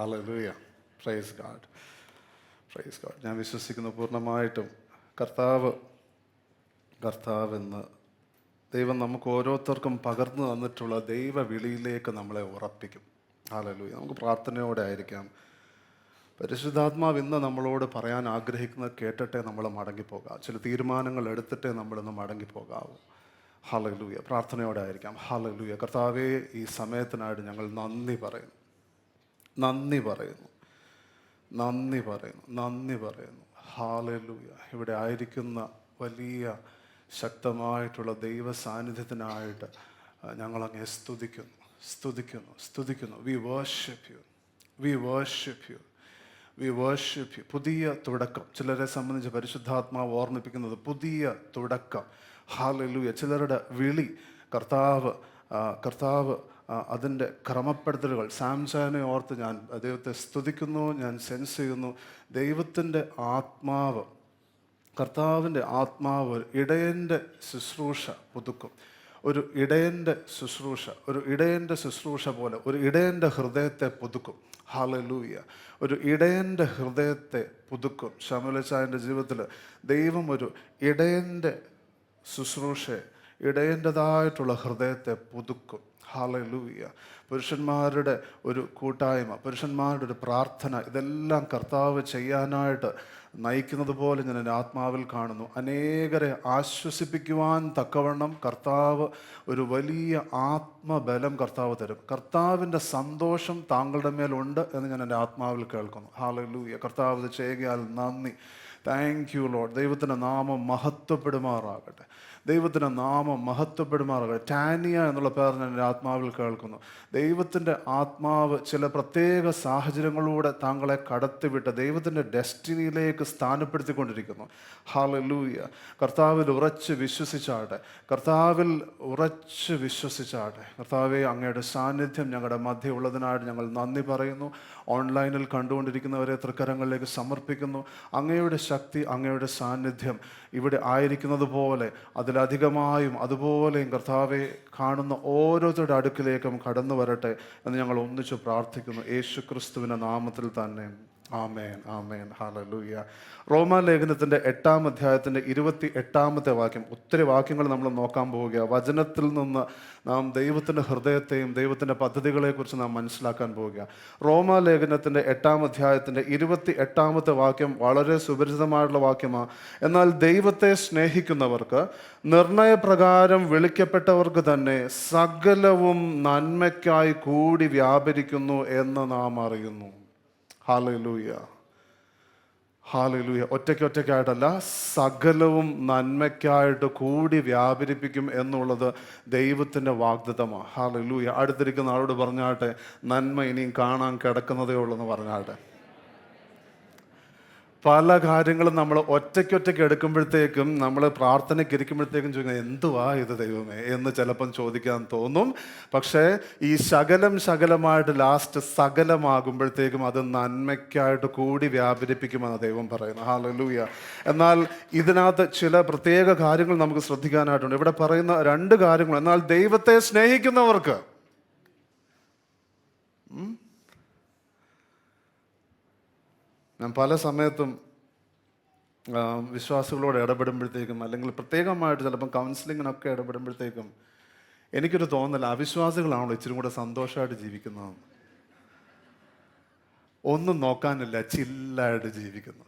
Hallelujah. Praise God, praise God. ഞാൻ വിശ്വസിക്കുന്നു പൂർണ്ണമായിട്ടും കർത്താവെന്ന് ദൈവം നമുക്ക് ഓരോരുത്തർക്കും പകർന്നു തന്നിട്ടുള്ള ദൈവ വിളിയിലേക്ക് നമ്മളെ ഉറപ്പിക്കും. ഹല്ലേലൂയ. നമുക്ക് പ്രാർത്ഥനയോടെ ആയിരിക്കാം. പരിശുദ്ധാത്മാവ് ഇന്ന് നമ്മളോട് പറയാൻ ആഗ്രഹിക്കുന്നത് കേട്ടിട്ടേ നമ്മൾ മടങ്ങിപ്പോകാം. ചില തീരുമാനങ്ങൾ എടുത്തിട്ടേ നമ്മളിന്ന് മടങ്ങിപ്പോകാവൂ. ഹല്ലേലൂയ. പ്രാർത്ഥനയോടെ ആയിരിക്കാം. ഹല്ലേലൂയ. കർത്താവേ, ഈ സമയത്തിനായിട്ട് ഞങ്ങൾ നന്ദി പറയുന്നു. ഹല്ലേലൂയ. ഇവിടെ ആയിരിക്കുന്ന വലിയ ശക്തമായിട്ടുള്ള ദൈവ സാന്നിധ്യത്തിനായിട്ട് ഞങ്ങളങ്ങേ സ്തുതിക്കുന്നു. We worship you. പുതിയ തുടക്കം. ചിലരെ സംബന്ധിച്ച് പരിശുദ്ധാത്മാവ് ഓർമ്മിപ്പിക്കുന്നത് പുതിയ തുടക്കം. ഹല്ലേലൂയ. ചിലരുടെ വിളി കർത്താവ് അതിൻ്റെ ക്രമപ്പെടുത്തലുകൾ. സാംസനെ ഓർത്ത് ഞാൻ ദൈവത്തെ സ്തുതിക്കുന്നു. ഞാൻ സെൻസ് ചെയ്യുന്നു ദൈവത്തിൻ്റെ ആത്മാവ്, കർത്താവിൻ്റെ ആത്മാവ് ഇടയൻ്റെ ശുശ്രൂഷ പുതുക്കും. ഒരു ഇടയൻ്റെ ശുശ്രൂഷ പോലെ ഒരു ഇടയൻ്റെ ഹൃദയത്തെ പുതുക്കും. ഹല്ലേലൂയ. ഒരു ഇടയൻ്റെ ഹൃദയത്തെ പുതുക്കും. ശമൂവേലച്ചായൻ്റെ ജീവിതത്തിൽ ദൈവം ഒരു ഇടയൻ്റെ ശുശ്രൂഷ, ഇടയൻ്റെതായിട്ടുള്ള ഹൃദയത്തെ പുതുക്കും. ഹല്ലേലൂയ. പുരുഷന്മാരുടെ ഒരു കൂട്ടായ്മ, പുരുഷന്മാരുടെ ഒരു പ്രാർത്ഥന, ഇതെല്ലാം കർത്താവ് ചെയ്യാനായിട്ട് നയിക്കുന്നത് പോലെ ഞാൻ എൻ്റെ ആത്മാവിൽ കാണുന്നു. അനേകരെ ആശ്വസിപ്പിക്കുവാൻ തക്കവണ്ണം കർത്താവ് ഒരു വലിയ ആത്മബലം കർത്താവ് തരും. കർത്താവിൻ്റെ സന്തോഷം താങ്കളുടെ മേലുണ്ട് എന്ന് ഞാൻ എൻ്റെ ആത്മാവിൽ കേൾക്കുന്നു. ഹല്ലേലൂയ. കർത്താവ് ഇത് ചെയ്യുകയാൽ നന്ദി. Thank you Lord. ദൈവത്തിൻ്റെ നാമം മഹത്വപ്പെടുമാറാകട്ടെ. ടാനിയ എന്നുള്ള പേർ ഞാൻ എൻ്റെ ആത്മാവിൽ കേൾക്കുന്നു. ദൈവത്തിൻ്റെ ആത്മാവ് ചില പ്രത്യേക സാഹചര്യങ്ങളിലൂടെ താങ്കളെ കടത്തിവിട്ട് ദൈവത്തിൻ്റെ ഡെസ്റ്റിനിയിലേക്ക് സ്ഥാനപ്പെടുത്തിക്കൊണ്ടിരിക്കുന്നു. ഹല്ലേലൂയ. കർത്താവിൽ ഉറച്ച് വിശ്വസിച്ചാട്ടെ. കർത്താവെ, അങ്ങയുടെ സാന്നിധ്യം ഞങ്ങളുടെ മധ്യ ഉള്ളതിനായിട്ട് ഞങ്ങൾ നന്ദി പറയുന്നു. ഓൺലൈനിൽ കണ്ടുകൊണ്ടിരിക്കുന്നവരെ തൃക്കരങ്ങളിലേക്ക് സമർപ്പിക്കുന്നു. അങ്ങയുടെ ശക്തി, അങ്ങയുടെ സാന്നിധ്യം ഇവിടെ ആയിരിക്കുന്നത് പോലെ അതിലധികമായും അതുപോലെയും കർത്താവെ കാണുന്ന ഓരോരുത്തരുടെ അടുക്കിലേക്കും കടന്നു വരട്ടെ എന്ന് ഞങ്ങൾ ഒന്നിച്ചു പ്രാർത്ഥിക്കുന്നു. യേശു ക്രിസ്തുവിൻ്റെ നാമത്തിൽ തന്നെ. ആമേൻ. ഹല്ലേലൂയ. റോമാലേഖനത്തിൻ്റെ 8-ാം അധ്യായത്തിൻ്റെ 28-ാമത്തെ വാക്യം. ഒത്തിരി വാക്യങ്ങൾ നമ്മൾ നോക്കാൻ പോവുക. വചനത്തിൽ നിന്ന് നാം ദൈവത്തിൻ്റെ ഹൃദയത്തെയും ദൈവത്തിൻ്റെ പദ്ധതികളെക്കുറിച്ച് നാം മനസ്സിലാക്കാൻ പോവുക. റോമാലേഖനത്തിൻ്റെ 8-ാം അധ്യായത്തിൻ്റെ 28-ാമത്തെ വാക്യം വളരെ സുപരിചിതമായിട്ടുള്ള വാക്യമാണ്. എന്നാൽ ദൈവത്തെ സ്നേഹിക്കുന്നവർക്ക്, നിർണയപ്രകാരം വിളിക്കപ്പെട്ടവർക്ക് തന്നെ സകലവും നന്മയ്ക്കായി കൂടി വ്യാപരിക്കുന്നു എന്ന് നാം അറിയുന്നു. ഹല്ലേലൂയ. ഒറ്റയ്ക്കായിട്ടല്ല, സകലവും നന്മയ്ക്കായിട്ട് കൂടി വ്യാപരിപ്പിക്കും എന്നുള്ളത് ദൈവത്തിൻ്റെ വാഗ്ദത്തമാണ്. ഹല്ലേലൂയ. അടുത്തിരിക്കുന്ന ആളോട് പറഞ്ഞാട്ടെ, നന്മ ഇനിയും കാണാൻ കിടക്കുന്നതേ ഉള്ളൂ എന്ന് പറഞ്ഞാട്ടെ. പല കാര്യങ്ങളും നമ്മൾ ഒറ്റയ്ക്ക് എടുക്കുമ്പോഴത്തേക്കും, നമ്മൾ പ്രാർത്ഥനയ്ക്ക് ഇരിക്കുമ്പോഴത്തേക്കും ചോദിക്കുന്നത് എന്തുവാ ഇത് ദൈവമേ എന്ന് ചിലപ്പം ചോദിക്കാൻ തോന്നും. പക്ഷേ ഈ ശകലമായിട്ട് ലാസ്റ്റ് സകലമാകുമ്പോഴത്തേക്കും അത് നന്മയ്ക്കായിട്ട് കൂടി വ്യാപരിപ്പിക്കുമെന്ന് ദൈവം പറയുന്നു. ഹല്ലേലൂയ. എന്നാൽ ഇതിനകത്ത് ചില പ്രത്യേക കാര്യങ്ങൾ നമുക്ക് ശ്രദ്ധിക്കാനായിട്ടുണ്ട്. ഇവിടെ പറയുന്ന 2 കാര്യങ്ങൾ. എന്നാൽ ദൈവത്തെ സ്നേഹിക്കുന്നവർക്ക്, ഞാൻ പല സമയത്തും വിശ്വാസികളോട് ഇടപെടുമ്പോഴത്തേക്കും, അല്ലെങ്കിൽ പ്രത്യേകമായിട്ട് ചിലപ്പം കൗൺസിലിങ്ങിനൊക്കെ ഇടപെടുമ്പോഴത്തേക്കും എനിക്കൊരു തോന്നൽ, അവിശ്വാസികളാണല്ലോ ഇച്ചിരി കൂടെ സന്തോഷമായിട്ട് ജീവിക്കുന്നതെന്ന്. ഒന്നും നോക്കാനില്ല, ചില്ലായിട്ട് ജീവിക്കുന്നു.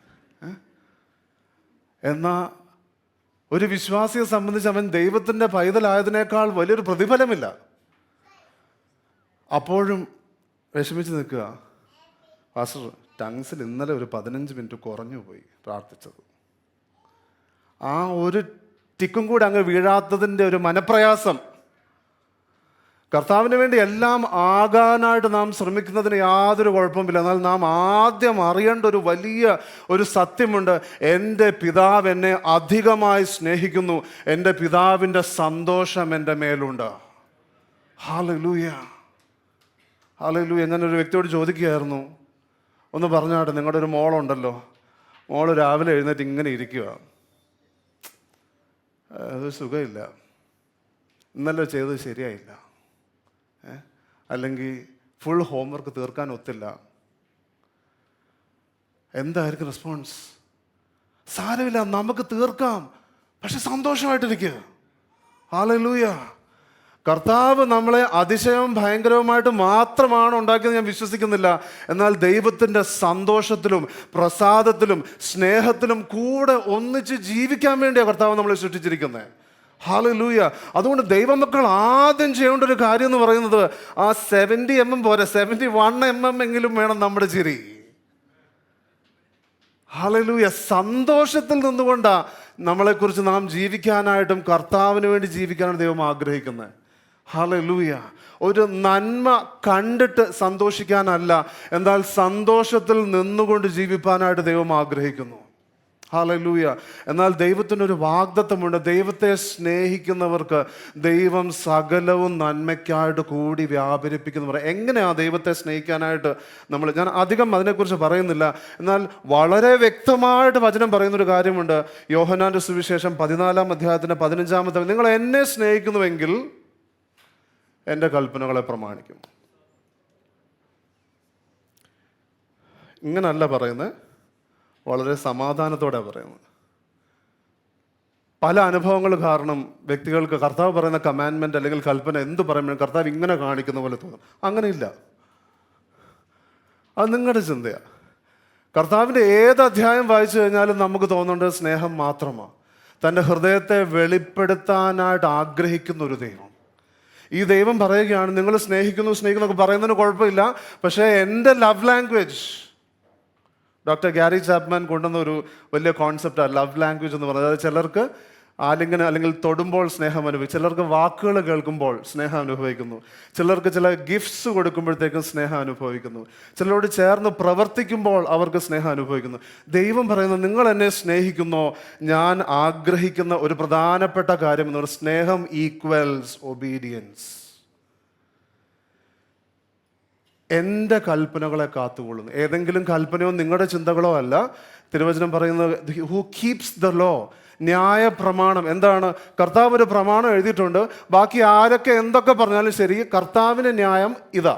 എന്നാൽ ഒരു വിശ്വാസിയെ സംബന്ധിച്ച് അവൻ ദൈവത്തിൻ്റെ പൈതലായതിനേക്കാൾ വലിയൊരു പ്രതിഫലമില്ല. അപ്പോഴും വിഷമിച്ച് നിൽക്കുക. പാസ്റ്റർ, ടങ്സിൽ ഇന്നലെ ഒരു 15 മിനിറ്റ് കുറഞ്ഞു പോയി പ്രാർത്ഥിച്ചത്. ആ ഒരു ടിക്കും കൂടെ അങ്ങ് വീഴാത്തതിൻ്റെ ഒരു മനപ്രയാസം. കർത്താവിന് വേണ്ടി എല്ലാം ആകാനായിട്ട് നാം ശ്രമിക്കുന്നതിന് യാതൊരു കുഴപ്പമില്ല. എന്നാൽ നാം ആദ്യം അറിയേണ്ട ഒരു വലിയ ഒരു സത്യമുണ്ട്. എൻ്റെ പിതാവ് എന്നെ അധികമായി സ്നേഹിക്കുന്നു. എൻ്റെ പിതാവിൻ്റെ സന്തോഷം എൻ്റെ മേലുണ്ട്. ഹല്ലേലൂയ. ഞാനൊരു വ്യക്തിയോട് ചോദിക്കുകയായിരുന്നു, ഒന്ന് പറഞ്ഞാട്ടെ, നിങ്ങളുടെ ഒരു മോളുണ്ടല്ലോ, മോള് രാവിലെ എഴുന്നേറ്റ് ഇങ്ങനെ ഇരിക്കുക, അത് സുഖമില്ല, ഇന്നലെ ചെയ്തത് ശരിയായില്ല, അല്ലെങ്കിൽ ഫുൾ ഹോംവർക്ക് തീർക്കാൻ ഒത്തില്ല, എന്തായിരിക്കും റെസ്പോൺസ്? സാരമില്ല, നമുക്ക് തീർക്കാം, പക്ഷെ സന്തോഷമായിട്ടിരിക്കുക. ഹല്ലേലൂയ. കർത്താവ് നമ്മളെ അതിശയവും ഭയങ്കരവുമായിട്ട് മാത്രമാണ് ഉണ്ടാക്കിയത് ഞാൻ വിശ്വസിക്കുന്നില്ല. എന്നാൽ ദൈവത്തിൻ്റെ സന്തോഷത്തിലും പ്രസാദത്തിലും സ്നേഹത്തിലും കൂടെ ഒന്നിച്ച് ജീവിക്കാൻ വേണ്ടിയാണ് കർത്താവ് നമ്മളെ സൃഷ്ടിച്ചിരിക്കുന്നത്. ഹല്ലേലൂയ. അതുകൊണ്ട് ദൈവമക്കൾ ആദ്യം ചെയ്യേണ്ട ഒരു കാര്യം എന്ന് പറയുന്നത്, ആ 70 mm പോരെ, 71 mm എങ്കിലും വേണം നമ്മുടെ ചിരി. ഹല്ലേലൂയ. സന്തോഷത്തിൽ നിന്നുകൊണ്ടാണ് നമ്മളെക്കുറിച്ച് നാം ജീവിക്കാനായിട്ടും കർത്താവിന് വേണ്ടി ജീവിക്കാനാണ് ദൈവം ആഗ്രഹിക്കുന്നത്. ഹല്ലേലൂയ. ഒരു നന്മ കണ്ടിട്ട് സന്തോഷിക്കാനല്ല, എന്നാൽ സന്തോഷത്തിൽ നിന്നുകൊണ്ട് ജീവിപ്പാനായിട്ട് ദൈവം ആഗ്രഹിക്കുന്നു. ഹല്ലേലൂയ. എന്നാൽ ദൈവത്തിനൊരു വാഗ്ദത്തമുണ്ട്. ദൈവത്തെ സ്നേഹിക്കുന്നവർക്ക് ദൈവം സകലവും നന്മയ്ക്കായിട്ട് കൂടി വ്യാപരിപ്പിക്കുന്നവർ. എങ്ങനെയാണ് ദൈവത്തെ സ്നേഹിക്കാനായിട്ട് ഞാൻ അധികം അതിനെക്കുറിച്ച് പറയുന്നില്ല. എന്നാൽ വളരെ വ്യക്തമായിട്ട് വചനം പറയുന്നൊരു കാര്യമുണ്ട്. യോഹന്നാന്റെ സുവിശേഷം 14-ാം അധ്യായത്തിൻ്റെ 15-ാമത്തെ, നിങ്ങൾ എന്നെ സ്നേഹിക്കുന്നുവെങ്കിൽ എൻ്റെ കൽപ്പനകളെ പ്രമാണിക്കും. ഇങ്ങനല്ല പറയുന്നത്, വളരെ സമാധാനത്തോടെ പറയുന്നത്. പല അനുഭവങ്ങൾ കാരണം വ്യക്തികൾക്ക് കർത്താവ് പറയുന്ന കമാൻഡ്മെൻറ്റ് അല്ലെങ്കിൽ കൽപ്പന എന്ത് പറയുമ്പോഴും കർത്താവ് ഇങ്ങനെ കാണിക്കുന്ന പോലെ തോന്നും. അങ്ങനെയില്ല, അത് നിങ്ങളുടെ ചിന്തയാണ്. കർത്താവിൻ്റെ ഏത് അധ്യായം വായിച്ചു കഴിഞ്ഞാലും നമുക്ക് തോന്നേണ്ടത് സ്നേഹം മാത്രമാണ്. തൻ്റെ ഹൃദയത്തെ വെളിപ്പെടുത്താനായിട്ട് ആഗ്രഹിക്കുന്ന ഒരു ദൈവം. ഈ ദൈവം പറയുകയാണ്, നിങ്ങൾ സ്നേഹിക്കുന്നൊക്കെ പറയുന്നതിന് കുഴപ്പമില്ല, പക്ഷേ എൻ്റെ love language, doctor Gary Chapman കൊണ്ടുവന്ന ഒരു വലിയ കോൺസെപ്റ്റാണ് ലവ് ലാംഗ്വേജ് എന്ന് പറയുന്നത്. അതായത് ചിലർക്ക് ആലിംഗനം അല്ലെങ്കിൽ തൊടുമ്പോൾ സ്നേഹം അനുഭവിക്കും, ചിലർക്ക് വാക്കുകൾ കേൾക്കുമ്പോൾ സ്നേഹം അനുഭവിക്കുന്നു, ചിലർക്ക് ചില ഗിഫ്റ്റ്സ് കൊടുക്കുമ്പോഴത്തേക്കും സ്നേഹം അനുഭവിക്കുന്നു, ചിലരോട് ചേർന്ന് പ്രവർത്തിക്കുമ്പോൾ അവർക്ക് സ്നേഹം അനുഭവിക്കുന്നു. ദൈവം പറയുന്നത്, നിങ്ങൾ എന്നെ സ്നേഹിക്കുന്നോ, ഞാൻ ആഗ്രഹിക്കുന്ന ഒരു പ്രധാനപ്പെട്ട കാര്യം എന്ന് പറയുന്നത് സ്നേഹം ഈക്വൽസ് ഒബീഡിയൻസ്. എൻ്റെ കൽപ്പനകളെ കാത്തുകൊള്ളുന്നു. ഏതെങ്കിലും കൽപ്പനയോ നിങ്ങളുടെ ചിന്തകളോ അല്ല. തിരുവചനം പറയുന്നത്, ഹു കീപ്സ് ദ ലോ, ന്യായ പ്രമാണം. എന്താണ്? കർത്താവ് ഒരു പ്രമാണം എഴുതിയിട്ടുണ്ട്, ബാക്കി ആരൊക്കെ എന്തൊക്കെ പറഞ്ഞാലും ശരി, കർത്താവിൻ്റെ ന്യായം ഇതാ.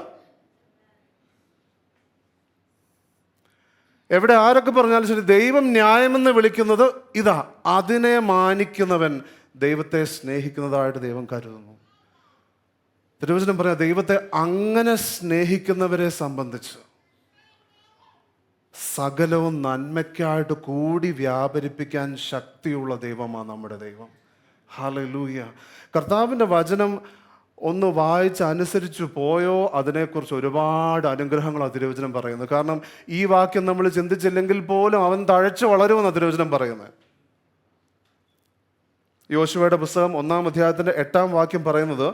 എവിടെ ആരൊക്കെ പറഞ്ഞാലും ശരി, ദൈവം ന്യായമെന്ന് വിളിക്കുന്നത് ഇതാ. അതിനെ മാനിക്കുന്നവൻ ദൈവത്തെ സ്നേഹിക്കുന്നതായിട്ട് ദൈവം കരുതുന്നു. തിരുവചനം പറയാം, ദൈവത്തെ അങ്ങനെ സ്നേഹിക്കുന്നവരെ സംബന്ധിച്ച് സകലവും നന്മയ്ക്കായിട്ട് കൂടി വ്യാപരിപ്പിക്കാൻ ശക്തിയുള്ള ദൈവമാണ് നമ്മുടെ ദൈവം. ഹല്ലേലൂയ. കർത്താവിൻ്റെ വചനം ഒന്ന് വായിച്ച് അനുസരിച്ച് പോയോ, അതിനെക്കുറിച്ച് ഒരുപാട് അനുഗ്രഹങ്ങളാണ് തിരുവചനം പറയുന്നത്. കാരണം ഈ വാക്യം നമ്മൾ ചിന്തിച്ചില്ലെങ്കിൽ പോലും അവൻ തഴച്ചു വളരുമെന്നാണ് തിരുവചനം പറയുന്നത്. യോശുവയുടെ പുസ്തകം 1-ാം അധ്യായത്തിൻ്റെ 8-ാം വാക്യം പറയുന്നത്,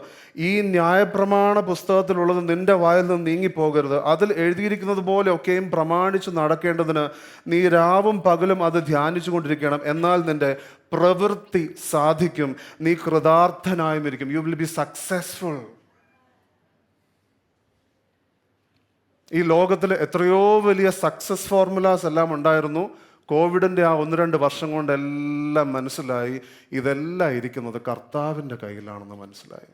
ഈ ന്യായപ്രമാണ പുസ്തകത്തിലുള്ളത് നിന്റെ വായിൽ നിന്ന് നീങ്ങിപ്പോകരുത്, അതിൽ എഴുതിയിരിക്കുന്നത് പോലെ ഒക്കെയും പ്രമാണിച്ച് നടക്കേണ്ടതിന് നീ രാവും പകലും അത് ധ്യാനിച്ചു കൊണ്ടിരിക്കണം, എന്നാൽ നിന്റെ പ്രവൃത്തി സാധിക്കും, നീ കൃതാർത്ഥനായും ഇരിക്കും. You will be successful. ഈ ലോകത്തിൽ എത്രയോ വലിയ സക്സസ് ഫോർമുലാസ് എല്ലാം ഉണ്ടായിരുന്നു. കോവിഡിൻ്റെ ആ 1-2 വർഷം കൊണ്ട് എല്ലാം മനസ്സിലായി, ഇതെല്ലാം ഇരിക്കുന്നത് കർത്താവിൻ്റെ കയ്യിലാണെന്ന് മനസ്സിലായി.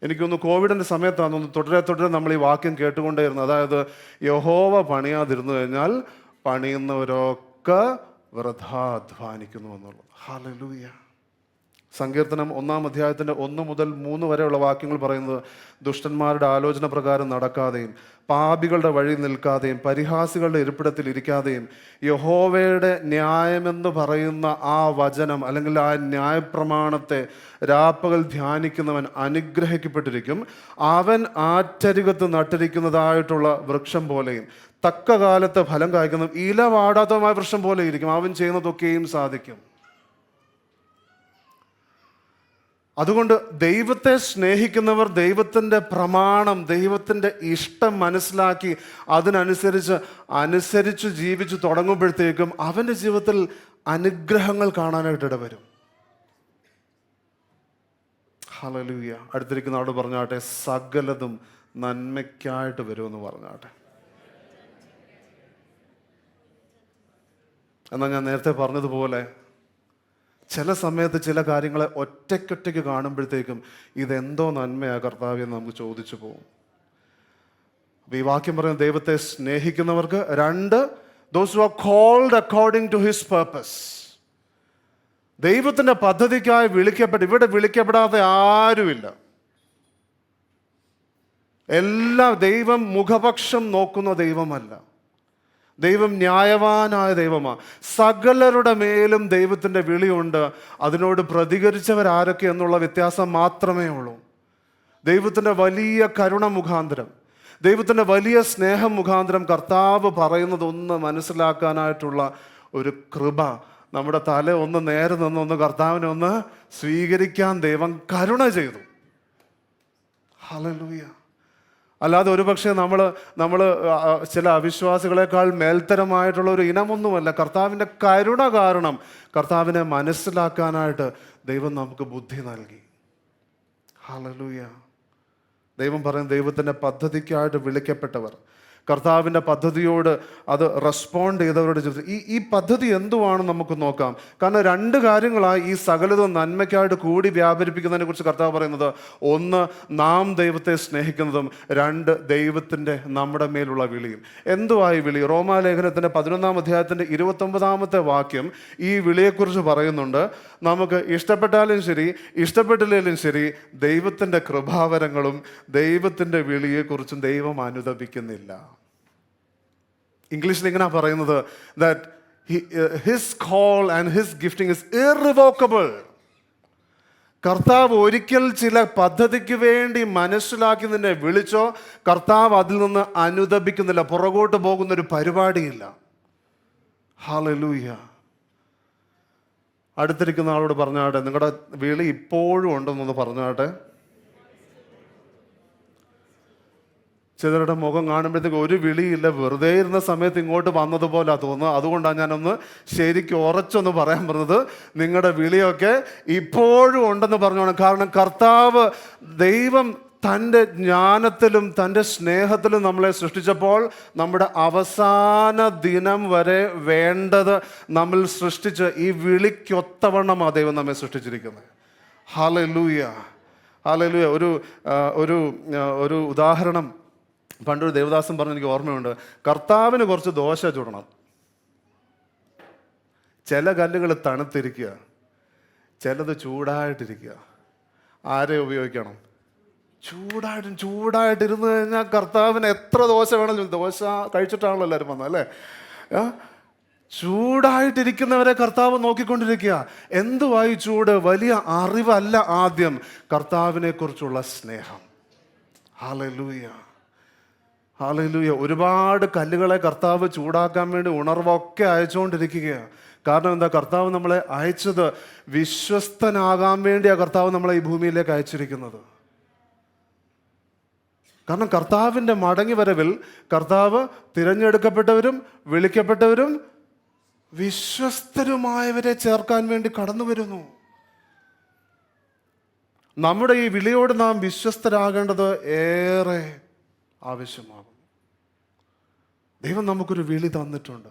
എനിക്കൊന്ന് കോവിഡിൻ്റെ സമയത്താണെന്ന് തുടരെ നമ്മൾ ഈ വാക്യം കേട്ടുകൊണ്ടേയിരുന്നു. അതായത് യഹോവ പണിയാതിരുന്നു കഴിഞ്ഞാൽ പണിയുന്നവരൊക്കെ വൃഥാ അധ്വാനിക്കുന്നു എന്നുള്ളത്. ഹല്ലേലൂയ. സങ്കീർത്തനം 1-ാം അധ്യായത്തിൻ്റെ 1 മുതൽ 3 വരെയുള്ള വാക്യങ്ങൾ പറയുന്നത്, ദുഷ്ടന്മാരുടെ ആലോചന പ്രകാരം നടക്കാതെയും പാപികളുടെ വഴി നിൽക്കാതെയും പരിഹാസികളുടെ ഇരിപ്പിടത്തിൽ ഇരിക്കാതെയും യഹോവയുടെ ന്യായമെന്ന് പറയുന്ന ആ വചനം അല്ലെങ്കിൽ ആ ന്യായപ്രമാണത്തെ രാപ്പകൽ ധ്യാനിക്കുന്നവൻ അനുഗ്രഹിക്കപ്പെട്ടിരിക്കും. അവൻ ആറ്റരികത്ത് നട്ടിരിക്കുന്നതായിട്ടുള്ള വൃക്ഷം പോലെയും തക്ക കാലത്ത് ഫലം കായ്ക്കുന്നതും ഇല വാടാത്തതുമായ വൃക്ഷം പോലെ ഇരിക്കും. അവൻ ചെയ്യുന്നതൊക്കെയും സാധിക്കും. അതുകൊണ്ട് ദൈവത്തെ സ്നേഹിക്കുന്നവർ ദൈവത്തിൻ്റെ പ്രമാണം, ദൈവത്തിൻ്റെ ഇഷ്ടം മനസ്സിലാക്കി അനുസരിച്ച് ജീവിച്ചു തുടങ്ങുമ്പോഴത്തേക്കും അവൻ്റെ ജീവിതത്തിൽ അനുഗ്രഹങ്ങൾ കാണാനായിട്ട് ഇടവരും. ഹല്ലേലൂയ. അടുത്തിരിക്കുന്ന ആളോട് പറഞ്ഞാട്ടെ, സകലതും നന്മയ്ക്കായിട്ട് വരുമെന്ന് പറഞ്ഞാട്ടെ. എന്നാൽ ഞാൻ നേരത്തെ പറഞ്ഞതുപോലെ ചില സമയത്ത് ചില കാര്യങ്ങളെ ഒറ്റയ്ക്കൊറ്റയ്ക്ക് കാണുമ്പോഴത്തേക്കും ഇതെന്തോ നന്മയാ കർത്താവേ എന്ന് നമുക്ക് ചോദിച്ചു പോകും. അപ്പോൾ ഈ വാക്യം പറയുന്നത്, ദൈവത്തെ സ്നേഹിക്കുന്നവർക്ക് 2 Those who are called according to His purpose. ദൈവത്തിൻ്റെ പദ്ധതിക്കായി ഇവിടെ വിളിക്കപ്പെടാതെ ആരുമില്ല. ദൈവം മുഖപക്ഷം നോക്കുന്ന ദൈവമല്ല. ദൈവം ന്യായവാനായ ദൈവമാണ്. സകലരുടെ മേലും ദൈവത്തിൻ്റെ വിളിയുണ്ട്. അതിനോട് പ്രതികരിച്ചവരാരൊക്കെ എന്നുള്ള വ്യത്യാസം മാത്രമേ ഉള്ളൂ. ദൈവത്തിൻ്റെ വലിയ കരുണ മുഖാന്തരം, ദൈവത്തിൻ്റെ വലിയ സ്നേഹം മുഖാന്തരം കർത്താവ് പറയുന്നതൊന്ന് മനസ്സിലാക്കാനായിട്ടുള്ള ഒരു കൃപ, നമ്മുടെ തല ഒന്ന് നേരെ നിന്നൊന്ന് കർത്താവിനെ ഒന്ന് സ്വീകരിക്കാൻ ദൈവം കരുണ ചെയ്തു. ഹല്ലേലൂയ. അല്ലാതെ ഒരുപക്ഷെ നമ്മൾ ചില അവിശ്വാസികളെക്കാൾ മേൽത്തരമായിട്ടുള്ള ഒരു ഇനമൊന്നുമല്ല. കർത്താവിൻ്റെ കരുണ കാരണം കർത്താവിനെ മനസ്സിലാക്കാനായിട്ട് ദൈവം നമുക്ക് ബുദ്ധി നൽകി. ഹല്ലേലൂയ. ദൈവം പറയും, ദൈവത്തിൻ്റെ പദ്ധതിക്കായിട്ട് വിളിക്കപ്പെട്ടവർ, കർത്താവിൻ്റെ പദ്ധതിയോട് അത് റെസ്പോണ്ട് ചെയ്തവരുടെ ജീവിതത്തിൽ ഈ പദ്ധതി എന്തുവാണെന്ന് നമുക്ക് നോക്കാം. കാരണം രണ്ട് കാര്യങ്ങളായി ഈ സകലതും നന്മയ്ക്കായിട്ട് കൂടി വ്യാപരിപ്പിക്കുന്നതിനെ കുറിച്ച് കർത്താവ് പറയുന്നത്. ഒന്ന്, നാം ദൈവത്തെ സ്നേഹിക്കുന്നതും. രണ്ട്, ദൈവത്തിൻ്റെ നമ്മുടെ മേലുള്ള വിളിയും. എന്തുവായി വിളി? റോമാലേഖനത്തിൻ്റെ 11-ാം അധ്യായത്തിൻ്റെ 29-ാമത്തെ വാക്യം ഈ വിളിയെക്കുറിച്ച് പറയുന്നുണ്ട്. നമുക്ക് ഇഷ്ടപ്പെട്ടാലും ശരി ഇഷ്ടപ്പെട്ടില്ലെങ്കിലും ശരി ദൈവത്തിൻ്റെ കൃപാവരങ്ങളും ദൈവത്തിൻ്റെ വിളിയെക്കുറിച്ചും ദൈവം അനുദപിക്കുന്നില്ല. ഇംഗ്ലീഷിൽ ഇങ്ങനെ പറയുന്നത്, that his call and his gifting is irrevocable. കർത്താവ് ഒരിക്കൽ ചില പദ്ധതിക്ക് വേണ്ടി മനസ്സിലാക്കി നിന്നെ വിളിച്ചോ, കർത്താവ് അതിൽ നിന്ന് അനുദപിക്കുന്നില്ല, പുറകോട്ട് പോകുന്നൊരു പരിപാടിയില്ല. ഹല്ലേലൂയ. അടുത്തിരിക്കുന്ന ആളോട് പറഞ്ഞാട്ടെ, നിങ്ങളുടെ വിളി ഇപ്പോഴും ഉണ്ടെന്നൊന്ന് പറഞ്ഞാട്ടെ. ചിലരുടെ മുഖം കാണുമ്പോഴത്തേക്ക് ഒരു വിളിയില്ല, വെറുതെ ഇരുന്ന സമയത്ത് ഇങ്ങോട്ട് വന്നതുപോലെ തോന്നുന്നു. അതുകൊണ്ടാണ് ഞാനൊന്ന് ശരിക്കും ഉറച്ചൊന്ന് പറയാൻ പറഞ്ഞത്. നിങ്ങളുടെ വിളിയൊക്കെ ഇപ്പോഴും ഉണ്ടെന്ന് പറഞ്ഞോണം. കാരണം കർത്താവ് ദൈവം തൻ്റെ ജ്ഞാനത്തിലും തൻ്റെ സ്നേഹത്തിലും നമ്മളെ സൃഷ്ടിച്ചപ്പോൾ നമ്മുടെ അവസാന ദിനം വരെ വേണ്ടത് നമ്മൾ സൃഷ്ടിച്ച് ഈ വിളിക്കൊത്തവണ്ണമാണ് ദൈവം നമ്മെ സൃഷ്ടിച്ചിരിക്കുന്നത്. ഹല്ലേലൂയ. ഹല്ലേലൂയ. ഒരു ഉദാഹരണം പണ്ടൊരു ദേവദാസൻ പറഞ്ഞ് എനിക്ക് ഓർമ്മയുണ്ട്. കർത്താവിന് കുറച്ച് ദോശ ചുടണം. ചില കല്ലുകൾ തണുത്തിരിക്കുക, ചിലത് ചൂടായിട്ടിരിക്കുക. ആരെ ഉപയോഗിക്കണം? ചൂടായിട്ടിരുന്ന് കഴിഞ്ഞാൽ കർത്താവിന് എത്ര ദോശ വേണമെങ്കിലും, ദോശ കഴിച്ചിട്ടാണല്ലോ എല്ലാവരും വന്നത് അല്ലേ? ചൂടായിട്ടിരിക്കുന്നവരെ കർത്താവ് നോക്കിക്കൊണ്ടിരിക്കുക. എന്തുവായി ചൂട്? വലിയ അറിവല്ല, ആദ്യം കർത്താവിനെ കുറിച്ചുള്ള സ്നേഹം. ഹല്ലേലൂയ. ഹല്ലേലൂയ. ഒരുപാട് കല്ലുകളെ കർത്താവ് ചൂടാക്കാൻ വേണ്ടി ഉണർവൊക്കെ അയച്ചുകൊണ്ടിരിക്കുകയാണ്. കാരണം എന്താ? കർത്താവ് നമ്മളെ അയച്ചത് വിശ്വസ്തനാകാൻ വേണ്ടിയാണ് കർത്താവ് നമ്മളെ ഈ ഭൂമിയിലേക്ക് അയച്ചിരിക്കുന്നത്. കാരണം കർത്താവിൻ്റെ മടങ്ങി വരവിൽ കർത്താവ് തിരഞ്ഞെടുക്കപ്പെട്ടവരും വിളിക്കപ്പെട്ടവരും വിശ്വസ്തരുമായവരെ ചേർക്കാൻ വേണ്ടി കടന്നു വരുന്നു. നമ്മുടെ ഈ വിളിയോട് നാം വിശ്വസ്തരാകേണ്ടത് ഏറെ ആവശ്യമാകും. ദൈവം നമുക്കൊരു വിളി തന്നിട്ടുണ്ട്.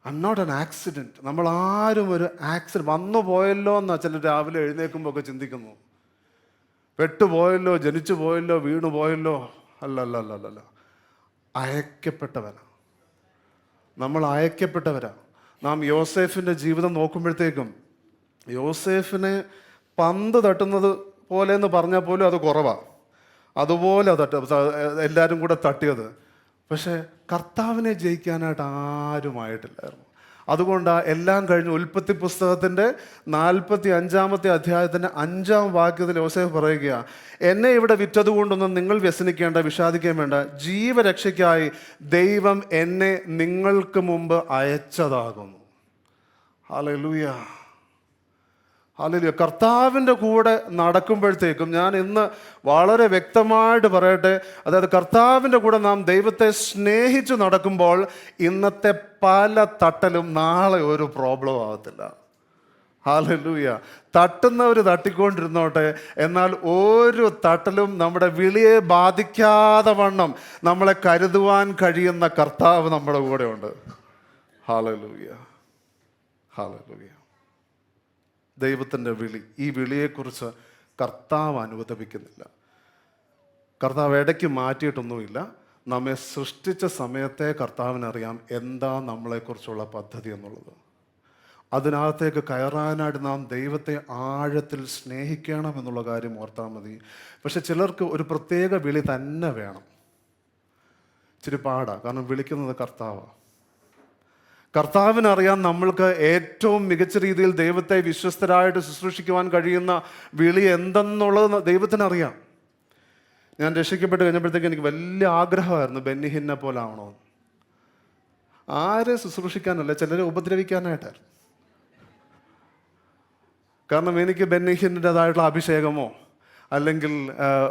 I am not an accident. നമ്മൾ ആരും ഒരു ആക്സിഡൻറ്റ് വന്നു പോയല്ലോ എന്നാ ചിലർ രാവിലെ എഴുന്നേൽക്കുമ്പോൾ ഒക്കെ ചിന്തിക്കുന്നു. പെട്ടുപോയല്ലോ, ജനിച്ചു പോയല്ലോ, വീണു പോയല്ലോ. അല്ല. അയക്കപ്പെട്ടവരാ. നമ്മൾ അയക്കപ്പെട്ടവരാ. നാം യോസേഫിൻ്റെ ജീവിതം നോക്കുമ്പോഴത്തേക്കും യോസേഫിനെ പന്ത് തട്ടുന്നത് പോലെ എന്ന് പറഞ്ഞാൽ പോലും അത് കുറവാണ്. അതുപോലെ എല്ലാവരും കൂടെ തട്ടിയത്. പക്ഷേ കർത്താവിനെ ജയിക്കാനായിട്ട് ആരുമായിട്ടില്ലായിരുന്നു. അതുകൊണ്ടാണ് എല്ലാം കഴിഞ്ഞ് ഉൽപ്പത്തി പുസ്തകത്തിൻ്റെ 45-ാമത്തെ അധ്യായത്തിൻ്റെ 5-ാം വാക്യത്തിൽ യോസേഫ് പറയുക, എന്നെ ഇവിടെ വിറ്റതുകൊണ്ടൊന്നും നിങ്ങൾ വ്യസനിക്കേണ്ട, വിഷാദിക്കാൻ വേണ്ട. ജീവരക്ഷയ്ക്കായി ദൈവം എന്നെ നിങ്ങൾക്ക് മുമ്പ് അയച്ചതാകുന്നു. ഹല്ലേലൂയ. ഹല്ലേലൂയ. കർത്താവിൻ്റെ കൂടെ നടക്കുമ്പോഴത്തേക്കും, ഞാൻ ഇന്ന് വളരെ വ്യക്തമായിട്ട് പറയട്ടെ, അതായത് കർത്താവിൻ്റെ കൂടെ നാം ദൈവത്തെ സ്നേഹിച്ചു നടക്കുമ്പോൾ ഇന്നത്തെ പല തട്ടലും നാളെ ഒരു പ്രോബ്ലം ആകത്തില്ല. ഹല്ലേലൂയ. തട്ടുന്നവർ തട്ടിക്കൊണ്ടിരുന്നോട്ടെ, എന്നാൽ ഒരു തട്ടലും നമ്മുടെ വിളിയെ ബാധിക്കാതെ വണ്ണം നമ്മളെ കരുതുവാൻ കഴിയുന്ന കർത്താവ് നമ്മുടെ കൂടെ ഉണ്ട്. ഹല്ലേലൂയ. ഹല്ലേലൂയ. ദൈവത്തിൻ്റെ വിളി, ഈ വിളിയെക്കുറിച്ച് കർത്താവ് അനുവദിക്കുന്നില്ല. കർത്താവ് ഇടയ്ക്ക് മാറ്റിയിട്ടൊന്നുമില്ല. നമ്മെ സൃഷ്ടിച്ച സമയത്തെ കർത്താവിനറിയാം എന്താ നമ്മളെക്കുറിച്ചുള്ള പദ്ധതി എന്നുള്ളത്. അതിനകത്തേക്ക് കയറാനായിട്ട് നാം ദൈവത്തെ ആഴത്തിൽ സ്നേഹിക്കണം എന്നുള്ള കാര്യം ഓർത്താൽ മതി. പക്ഷെ ചിലർക്ക് ഒരു പ്രത്യേക വിളി തന്നെ വേണം. ഇച്ചിരി പാടാണ്, കാരണം വിളിക്കുന്നത് കർത്താവാണ്. കർത്താവിനറിയാം നമ്മൾക്ക് ഏറ്റവും മികച്ച രീതിയിൽ ദൈവത്തെ വിശ്വസ്തരായിട്ട് ശുശ്രൂഷിക്കുവാൻ കഴിയുന്ന വിളി എന്തെന്നുള്ളത് ദൈവത്തിനറിയാം. ഞാൻ രക്ഷിക്കപ്പെട്ട് കഴിഞ്ഞപ്പോഴത്തേക്ക് എനിക്ക് വലിയ ആഗ്രഹമായിരുന്നു ബെന്നിഹിന്നെ പോലെ ആവണോ. ആരെ ശുശ്രൂഷിക്കാനല്ല, ചിലരെ ഉപദ്രവിക്കാനായിട്ടായിരുന്നു. കാരണം എനിക്ക് ബെന്നിഹിൻ്റെതായിട്ടുള്ള അഭിഷേകമോ അല്ലെങ്കിൽ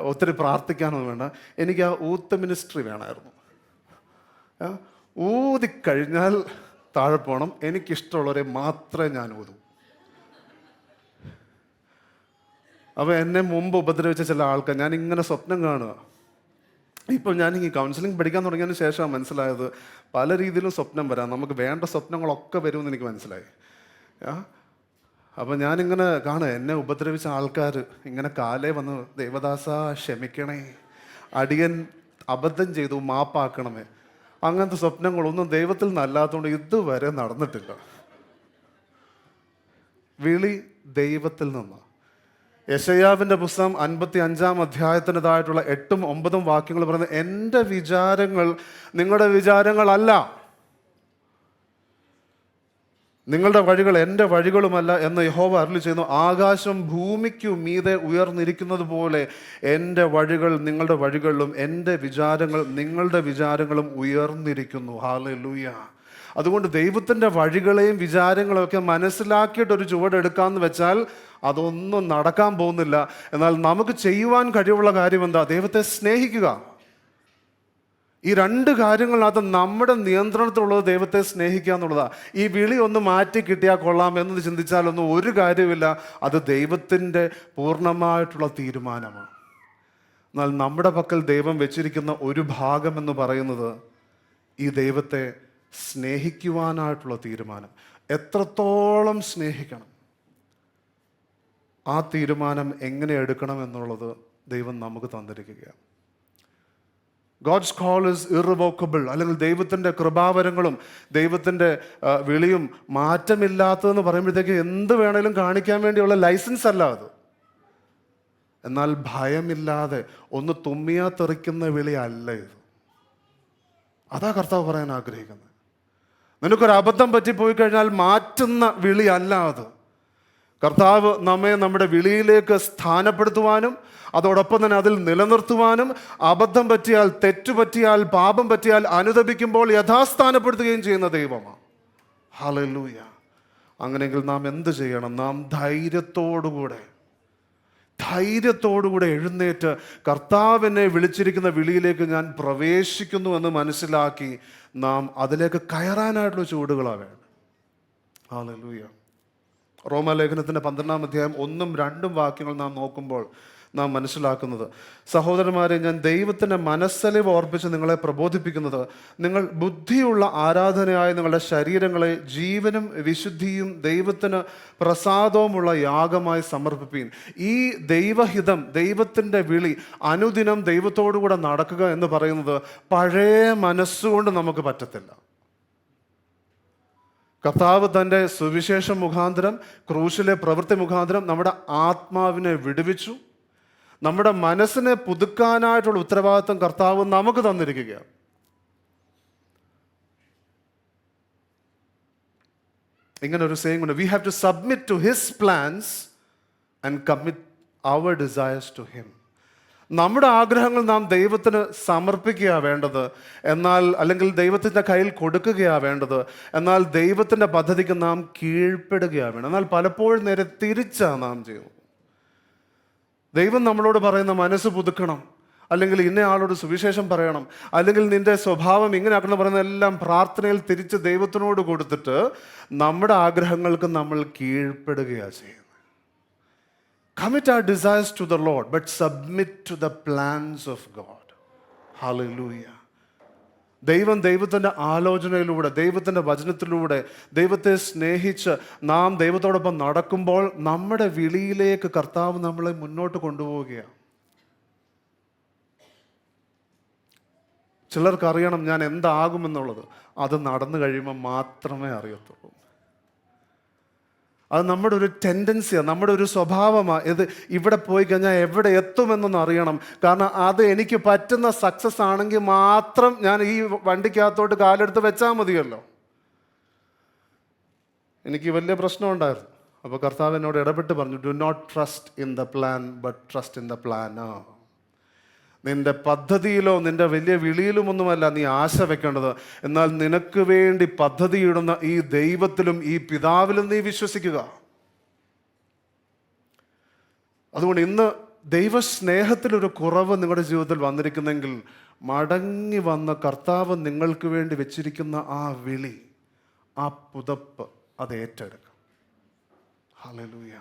ഒത്തിരി പ്രാർത്ഥിക്കാനൊന്നും വേണ്ട, എനിക്ക് ആ ഊത്ത് മിനിസ്ട്രി വേണമായിരുന്നു. ഊതിക്കഴിഞ്ഞാൽ താഴെ പോകണം, എനിക്കിഷ്ടമുള്ളവരെ മാത്രമേ ഞാൻ ഊതൂ. അപ്പോൾ എന്നെ മുമ്പ് ഉപദ്രവിച്ച ചില ആൾക്കാർ ഞാൻ ഇങ്ങനെ സ്വപ്നം കാണുക. ഇപ്പോൾ ഞാൻ ഈ കൗൺസിലിംഗ് പഠിക്കാൻ തുടങ്ങിയതിന് ശേഷമാണ് മനസ്സിലായത് പല രീതിയിലും സ്വപ്നം വരാം, നമുക്ക് വേണ്ട സ്വപ്നങ്ങളൊക്കെ വരുമെന്ന് എനിക്ക് മനസ്സിലായി. അപ്പോൾ ഞാനിങ്ങനെ കാണുക, എന്നെ ഉപദ്രവിച്ച ആൾക്കാർ ഇങ്ങനെ കാലേ വന്ന്, ദേവദാസ ക്ഷമിക്കണേ, അടിയൻ അബദ്ധം ചെയ്തു, മാപ്പാക്കണമേ. അങ്ങനത്തെ സ്വപ്നങ്ങളൊന്നും ദൈവത്തിൽ നിന്നല്ലാത്തതുകൊണ്ട് ഇതുവരെ നടന്നിട്ടില്ല. വിളി ദൈവത്തിൽ നിന്നാണ്. യെശയ്യാവിൻ്റെ പുസ്തകം 55-ാം അധ്യായത്തിൻ്റെതായിട്ടുള്ള 8ഉം 9ഉം വാക്യങ്ങൾ പറയുന്നത്, എൻ്റെ വിചാരങ്ങൾ നിങ്ങളുടെ വിചാരങ്ങളല്ല, നിങ്ങളുടെ വഴികൾ എൻ്റെ വഴികളുമല്ല എന്ന് യഹോവ അരുളി ചെയ്യുന്നു. ആകാശം ഭൂമിക്കു മീതെ ഉയർന്നിരിക്കുന്നത് പോലെ എൻ്റെ വഴികൾ നിങ്ങളുടെ വഴികളിലും എൻ്റെ വിചാരങ്ങൾ നിങ്ങളുടെ വിചാരങ്ങളും ഉയർന്നിരിക്കുന്നു. ഹല്ലേലൂയ. അതുകൊണ്ട് ദൈവത്തിൻ്റെ വഴികളെയും വിചാരങ്ങളെയും ഒക്കെ മനസ്സിലാക്കിയിട്ടൊരു ചുവടെടുക്കാമെന്ന് വെച്ചാൽ അതൊന്നും നടക്കാൻ പോകുന്നില്ല. എന്നാൽ നമുക്ക് ചെയ്യുവാൻ കഴിവുള്ള കാര്യം എന്താ? ദൈവത്തെ സ്നേഹിക്കുക. ഈ രണ്ട് കാര്യങ്ങളിനകത്ത് നമ്മുടെ നിയന്ത്രണത്തിലുള്ളത് ദൈവത്തെ സ്നേഹിക്കുക എന്നുള്ളതാണ്. ഈ വിളി ഒന്ന് മാറ്റി കിട്ടിയാൽ കൊള്ളാം എന്ന് ചിന്തിച്ചാലൊന്നും ഒരു കാര്യമില്ല. അത് ദൈവത്തിൻ്റെ പൂർണ്ണമായിട്ടുള്ള തീരുമാനമാണ്. എന്നാൽ നമ്മുടെ പക്കൽ ദൈവം വെച്ചിരിക്കുന്ന ഒരു ഭാഗം എന്ന് പറയുന്നത് ഈ ദൈവത്തെ സ്നേഹിക്കുവാനായിട്ടുള്ള തീരുമാനം. എത്രത്തോളം സ്നേഹിക്കണം, ആ തീരുമാനം എങ്ങനെ എടുക്കണം എന്നുള്ളത് ദൈവം നമുക്ക് തന്നിരിക്കുകയാണ്. God's call is irrevocable. അല്ലെങ്കിൽ ദൈവത്തിൻ്റെ കൃപാവരങ്ങളും ദൈവത്തിൻ്റെ വിളിയും മാറ്റമില്ലാത്തതെന്ന് പറയുമ്പോഴത്തേക്ക് എന്ത് വേണേലും കാണിക്കാൻ വേണ്ടിയുള്ള ലൈസൻസ് അല്ല അത്. എന്നാൽ ഭയമില്ലാതെ ഒന്ന് തുമ്മിയാ തെറിക്കുന്ന വിളി അല്ല ഇത്. അതാ കർത്താവ് പറയാൻ ആഗ്രഹിക്കുന്നത്. നിനക്കൊരു അബദ്ധം പറ്റിപ്പോയി കഴിഞ്ഞാൽ മാറ്റുന്ന വിളി അല്ല അത്. കർത്താവ് നമ്മെ നമ്മുടെ വിളിയിലേക്ക് സ്ഥാനപ്പെടുത്തുവാനും അതോടൊപ്പം തന്നെ അതിൽ നിലനിർത്തുവാനും, അബദ്ധം പറ്റിയാൽ, തെറ്റുപറ്റിയാൽ, പാപം പറ്റിയാൽ അനുതപിക്കുമ്പോൾ യഥാസ്ഥാനപ്പെടുത്തുകയും ചെയ്യുന്ന ദൈവമാണ്. ഹല്ലേലൂയ. അങ്ങനെയെങ്കിൽ നാം എന്ത് ചെയ്യണം? നാം ധൈര്യത്തോടുകൂടെ എഴുന്നേറ്റ് കർത്താവിനെ വിളിച്ചിരിക്കുന്ന വിളിയിലേക്ക് ഞാൻ പ്രവേശിക്കുന്നു എന്ന് മനസ്സിലാക്കി നാം അതിലേക്ക് കയറാനായിട്ടുള്ള ചുവടുകളാണ് വേണ്ടത്. ഹല്ലേലൂയ. റോമാലേഖനത്തിൻ്റെ 12-ാം അധ്യായം 1ഉം 2ഉം വാക്യങ്ങൾ നാം നോക്കുമ്പോൾ നാം മനസ്സിലാക്കുന്നത്, സഹോദരന്മാരെ, ഞാൻ ദൈവത്തിൻ്റെ മനസ്സലിവ് ഓർപ്പിച്ച് നിങ്ങളെ പ്രബോധിപ്പിക്കുന്നത്, നിങ്ങൾ ബുദ്ധിയുള്ള ആരാധനയായ നിങ്ങളുടെ ശരീരങ്ങളെ ജീവനും വിശുദ്ധിയും ദൈവത്തിന് പ്രസാദവുമുള്ള യാഗമായി സമർപ്പിപ്പീൻ. ഈ ദൈവഹിതം, ദൈവത്തിൻ്റെ വിളി, അനുദിനം ദൈവത്തോടുകൂടെ നടക്കുക എന്ന് പറയുന്നത് പഴയ മനസ്സുകൊണ്ട് നമുക്ക് പറ്റത്തില്ല. കർത്താവ് തൻ്റെ സുവിശേഷം മുഖാന്തരം, ക്രൂശിലെ പ്രവൃത്തി മുഖാന്തരം നമ്മുടെ ആത്മാവിനെ വിടുവിച്ചു. നമ്മുടെ മനസ്സിനെ പുതുക്കാനായിട്ടുള്ള ഉത്തരവാദിത്വം കർത്താവ് നമുക്ക് തന്നിരിക്കുകയാണ്. ഇങ്ങനെ ഒരു സേയിങ് ഉണ്ട്, we have to submit to his plans and commit our desires to him. നമ്മുടെ ആഗ്രഹങ്ങൾ നാം ദൈവത്തിന് സമർപ്പിക്കുകയാണ് വേണ്ടത്, അല്ലെങ്കിൽ ദൈവത്തിൻ്റെ കയ്യിൽ കൊടുക്കുകയാണ് വേണ്ടത്. എന്നാൽ ദൈവത്തിൻ്റെ പദ്ധതിക്ക് നാം കീഴ്പ്പെടുകയാണ് വേണ്ടത്. എന്നാൽ പലപ്പോഴും നേരെ തിരിച്ചാണ് നാം ചെയ്യുന്നത്. ദൈവം നമ്മളോട് പറയുന്ന മനസ്സ് പുതുക്കണം, അല്ലെങ്കിൽ ഇന്ന ആളോട് സുവിശേഷം പറയണം, അല്ലെങ്കിൽ നിന്റെ സ്വഭാവം ഇങ്ങനെ ആക്കണം പറയുന്ന എല്ലാം പ്രാർത്ഥനയിൽ തിരിച്ച് ദൈവത്തിനോട് കൊടുത്തിട്ട് നമ്മുടെ ആഗ്രഹങ്ങൾക്ക് നമ്മൾ കീഴ്പ്പെടുകയാണ് ചെയ്യുന്നത്. Commit our desires to the Lord, but submit to the plans of God. Hallelujah. ദൈവത്തിൻ്റെ ആലോചനയിലൂടെ, ദൈവത്തിൻ്റെ വചനത്തിലൂടെ, ദൈവത്തെ സ്നേഹിച്ച് നാം ദൈവത്തോടൊപ്പം നടക്കുമ്പോൾ നമ്മുടെ വിളിയിലേക്ക് കർത്താവ് നമ്മളെ മുന്നോട്ട് കൊണ്ടുപോവുകയാണ്. ചിലർക്ക് അറിയണം ഞാൻ എന്താകുമെന്നുള്ളത്. അത് നടന്നു കഴിയുമ്പോൾ മാത്രമേ അറിയത്തുള്ളൂ. അത് നമ്മുടെ ഒരു ടെൻഡൻസിയാണ്, നമ്മുടെ ഒരു സ്വഭാവമാണ്. ഇത് ഇവിടെ പോയി കഴിഞ്ഞാൽ എവിടെ എത്തുമെന്നൊന്ന് അറിയണം. കാരണം അത് എനിക്ക് പറ്റുന്ന സക്സസ് ആണെങ്കിൽ മാത്രം ഞാൻ ഈ വണ്ടിക്കകത്തോട്ട് കാലെടുത്ത് വെച്ചാൽ മതിയല്ലോ. എനിക്ക് വലിയ പ്രശ്നമുണ്ടായിരുന്നു. അപ്പോൾ കർത്താവ് എന്നോട് ഇടപെട്ട് പറഞ്ഞു, do not trust in the plan but trust in the planner. നിന്റെ പദ്ധതിയിലോ നിന്റെ വലിയ വിളിയിലുമൊന്നുമല്ല നീ ആശ വെക്കേണ്ടത്, എന്നാൽ നിനക്ക് വേണ്ടി പദ്ധതിയിടുന്ന ഈ ദൈവത്തിലും ഈ പിതാവിലും നീ വിശ്വസിക്കുക. അതുകൊണ്ട് ഇന്ന് ദൈവസ്നേഹത്തിലൊരു കുറവ് നിങ്ങളുടെ ജീവിതത്തിൽ വന്നിരിക്കുന്നെങ്കിൽ മടങ്ങി വന്ന കർത്താവ് നിങ്ങൾക്ക് വേണ്ടി വെച്ചിരിക്കുന്ന ആ വിളി, ആ പുതപ്പ് അത് ഏറ്റെടുക്കുക. ഹല്ലേലൂയ.